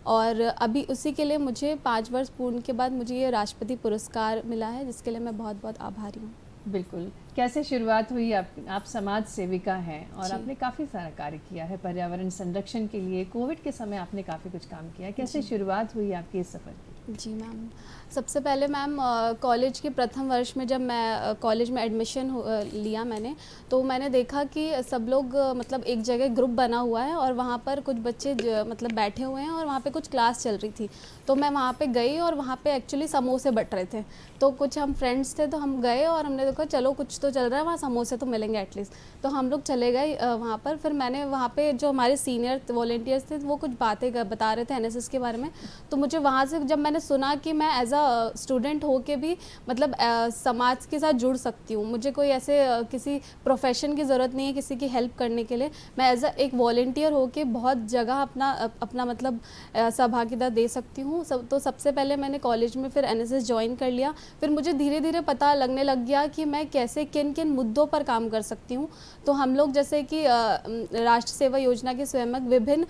और अभी उसी के लिए मुझे 5 वर्ष पूर्ण के बाद मुझे ये राष्ट्रपति पुरस्कार मिला है, जिसके लिए मैं बहुत बहुत आभारी हूँ। बिल्कुल। कैसे शुरुआत हुई? आप समाज सेविका हैं और आपने काफ़ी सारा कार्य किया है पर्यावरण संरक्षण के लिए। कोविड के समय आपने काफ़ी कुछ काम किया है। कैसे शुरुआत हुई आपकी इस सफ़र की? जी मैम, सबसे पहले मैम कॉलेज के प्रथम वर्ष में जब मैं कॉलेज में एडमिशन लिया मैंने, तो मैंने देखा कि सब लोग मतलब एक जगह ग्रुप बना हुआ है और वहाँ पर कुछ बच्चे मतलब बैठे हुए हैं और वहाँ पे कुछ क्लास चल रही थी। तो मैं वहाँ पे गई और वहाँ पे एक्चुअली समोसे बट रहे थे। तो कुछ हम फ्रेंड्स थे तो हम गए और हमने देखा चलो कुछ तो चल रहा है, वहाँ समोसे तो मिलेंगे एटलीस्ट। तो हम लोग चले गए वहाँ पर। फिर मैंने वहाँ पे जो हमारे सीनियर वॉलेंटियर्स थे वो कुछ बातें बता रहे थे एनएसएस के बारे में। तो मुझे वहाँ से जब मैंने सुना कि मैं एज अ स्टूडेंट हो के भी मतलब समाज के साथ जुड़ सकती हूँ, मुझे कोई ऐसे किसी प्रोफेशन की ज़रूरत नहीं है किसी की हेल्प करने के लिए, मैं एज अ एक वॉलेंटियर हो के बहुत जगह अपना मतलब सहभागिता दे सकती हूँ। तो सबसे पहले मैंने कॉलेज में फिर एनएसएस ज्वाइन कर लिया। फिर मुझे धीरे धीरे पता लगने लग गया कि मैं कैसे किन किन मुद्दों पर काम कर सकती हूँ। तो हम लोग जैसे कि राष्ट्र सेवा योजना के स्वयं विभिन्न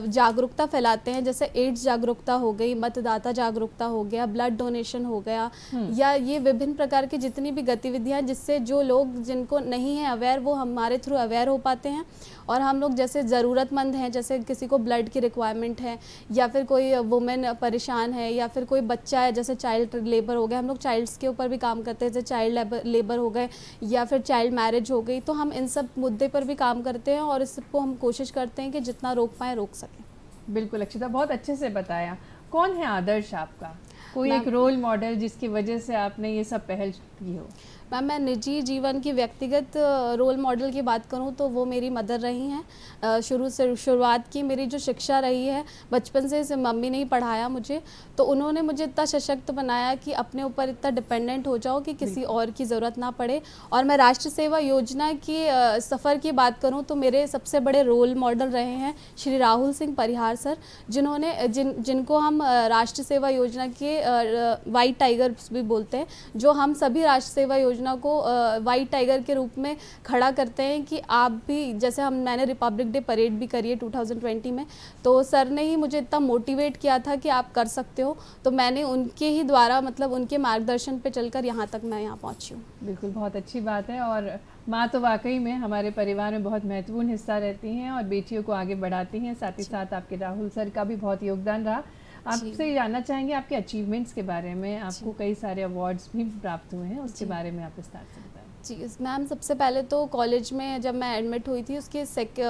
जागरूकता फैलाते हैं, जैसे एड्स जागरूकता हो गई, मतदाता जागरूकता हो गया, ब्लड डोनेशन हो गया, या ये विभिन्न प्रकार की जितनी भी गतिविधियां जिससे जो लोग जिनको नहीं है अवेयर वो हमारे थ्रू अवेयर हो पाते हैं। और हम लोग जैसे ज़रूरतमंद हैं, जैसे किसी को ब्लड की रिक्वायरमेंट है या फिर कोई वुमेन परेशान है या फिर कोई बच्चा है, जैसे चाइल्ड लेबर हो गया, हम लोग चाइल्ड्स के ऊपर भी काम करते हैं, जैसे चाइल्ड लेबर हो गए या फिर चाइल्ड मैरिज हो गई। तो हम इन सब मुद्दे पर भी काम करते हैं और इसको हम कोशिश करते हैं कि जितना रोक पाएँ रोक सकें। बिल्कुल अक्षिता, बहुत अच्छे से बताया। कौन है आदर्श आपका? कोई एक रोल मॉडल जिसकी वजह से आपने ये सब पहल की हो? मैम, मैं निजी जीवन की व्यक्तिगत रोल मॉडल की बात करूं तो वो मेरी मदर रही हैं। शुरुआत की मेरी जो शिक्षा रही है बचपन से मम्मी ने ही पढ़ाया मुझे, तो उन्होंने मुझे इतना सशक्त बनाया कि अपने ऊपर इतना डिपेंडेंट हो जाओ कि किसी और की ज़रूरत ना पड़े। और मैं राष्ट्र सेवा योजना की सफ़र की बात करूं तो मेरे सबसे बड़े रोल मॉडल रहे हैं श्री राहुल सिंह परिहार सर, जिनको हम राष्ट्र सेवा योजना के वाइट टाइगर्स भी बोलते हैं, जो हम सभी राष्ट्र सेवा योजना योजना को वाइट टाइगर के रूप में खड़ा करते हैं कि आप भी, जैसे मैंने रिपब्लिक डे परेड भी करी है 2020 में, तो सर ने ही मुझे इतना मोटिवेट किया था कि आप कर सकते हो, तो मैंने उनके ही द्वारा, मतलब उनके मार्गदर्शन पे चलकर यहाँ तक मैं यहाँ पहुँची हूँ। बिल्कुल, बहुत अच्छी बात है। और माँ तो वाकई में हमारे परिवार में बहुत महत्वपूर्ण हिस्सा रहती हैं और बेटियों को आगे बढ़ाती हैं। साथ ही साथ आपके राहुल सर का भी बहुत योगदान रहा। आपसे जानना चाहेंगे आपके अचीवमेंट्स के बारे में। आपको कई सारे अवार्ड्स भी प्राप्त हुए हैं, उसके बारे में आप विस्तार से बताएं। जी मैम, सबसे पहले तो कॉलेज में जब मैं एडमिट हुई थी उसके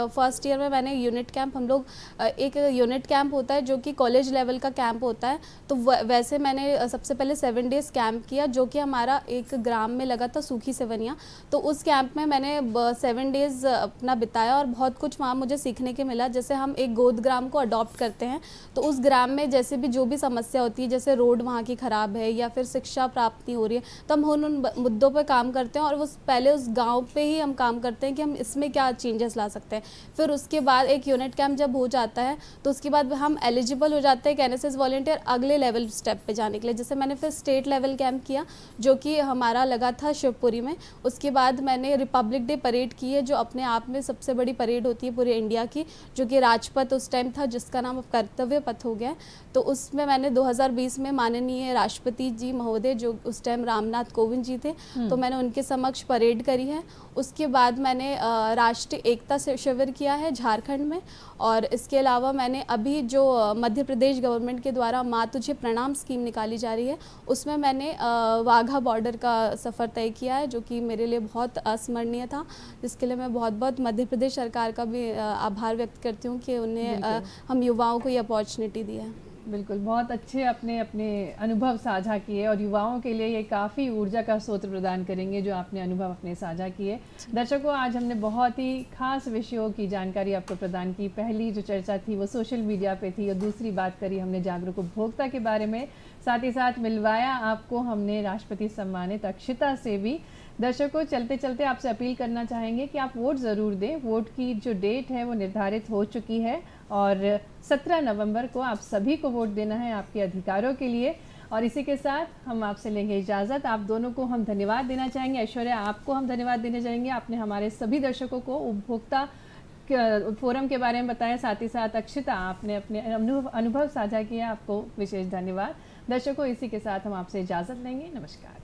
फर्स्ट ईयर में मैंने यूनिट कैंप, हम लोग एक यूनिट कैंप होता है जो कि कॉलेज लेवल का कैंप होता है, तो वैसे मैंने सबसे पहले 7 डेज़ कैंप किया जो कि हमारा एक ग्राम में लगा था, सूखी सेवनिया। तो उस कैंप में मैंने 7 डेज़ अपना बिताया और बहुत कुछ वहाँ मुझे सीखने के मिला। जैसे हम एक गोद ग्राम को अडॉप्ट करते हैं तो उस ग्राम में जैसे भी जो भी समस्या होती है, जैसे रोड वहाँ की ख़राब है या फिर शिक्षा प्राप्त नहीं हो रही है, तो हम उन मुद्दों पर काम करते हैं और पहले उस गांव पे ही हम काम करते हैं कि हम इसमें क्या चेंजेस ला सकते हैं। फिर उसके बाद एक यूनिट कैंप जब हो जाता है तो उसके बाद हम एलिजिबल हो जाते हैं एनएसएस वॉलंटियर अगले लेवल स्टेप पे जाने के लिए। जैसे मैंने फिर स्टेट लेवल कैंप किया जो कि हमारा लगा था शिवपुरी में। उसके बाद मैंने रिपब्लिक डे परेड की है जो अपने आप में सबसे बड़ी परेड होती है पूरे इंडिया की, जो कि राजपथ उस टाइम था जिसका नाम अब कर्तव्य पथ हो गया है। तो उसमें मैंने 2020 में माननीय राष्ट्रपति जी महोदय जो उस टाइम रामनाथ कोविंद जी थे, तो मैंने उनके समक्ष परेड करी है। उसके बाद मैंने राष्ट्रीय एकता शिविर किया है झारखंड में, और इसके अलावा मैंने अभी जो मध्य प्रदेश गवर्नमेंट के द्वारा माँ तुझे प्रणाम स्कीम निकाली जा रही है उसमें मैंने वाघा बॉर्डर का सफ़र तय किया है जो कि मेरे लिए बहुत अस्मरणीय था, जिसके लिए मैं बहुत बहुत मध्य प्रदेश सरकार का भी आभार व्यक्त करती हूँ कि उन्हें हम युवाओं को ये अपॉर्चुनिटी दी है। बिल्कुल, बहुत अच्छे अपने अपने अनुभव साझा किए और युवाओं के लिए ये काफ़ी ऊर्जा का स्रोत प्रदान करेंगे जो आपने अनुभव अपने साझा किए। दर्शकों, आज हमने बहुत ही खास विषयों की जानकारी आपको प्रदान की। पहली जो चर्चा थी वो सोशल मीडिया पे थी और दूसरी बात करी हमने जागरूक उपभोक्ता के बारे में। साथ ही साथ मिलवाया आपको हमने राष्ट्रपति सम्मानित अक्षिता से भी। दर्शकों, चलते चलते आपसे अपील करना चाहेंगे कि आप वोट ज़रूर दें। वोट की जो डेट है वो निर्धारित हो चुकी है और 17 नवंबर को आप सभी को वोट देना है आपके अधिकारों के लिए। और इसी के साथ हम आपसे लेंगे इजाज़त। आप दोनों को हम धन्यवाद देना चाहेंगे। ऐश्वर्या, आपको हम धन्यवाद देना चाहेंगे, आपने हमारे सभी दर्शकों को उपभोक्ता फोरम के बारे में बताया। साथ ही साथ अक्षिता, आपने अपने अनुभव साझा किया, आपको विशेष धन्यवाद। दर्शकों, इसी के साथ हम आपसे इजाज़त लेंगे। नमस्कार।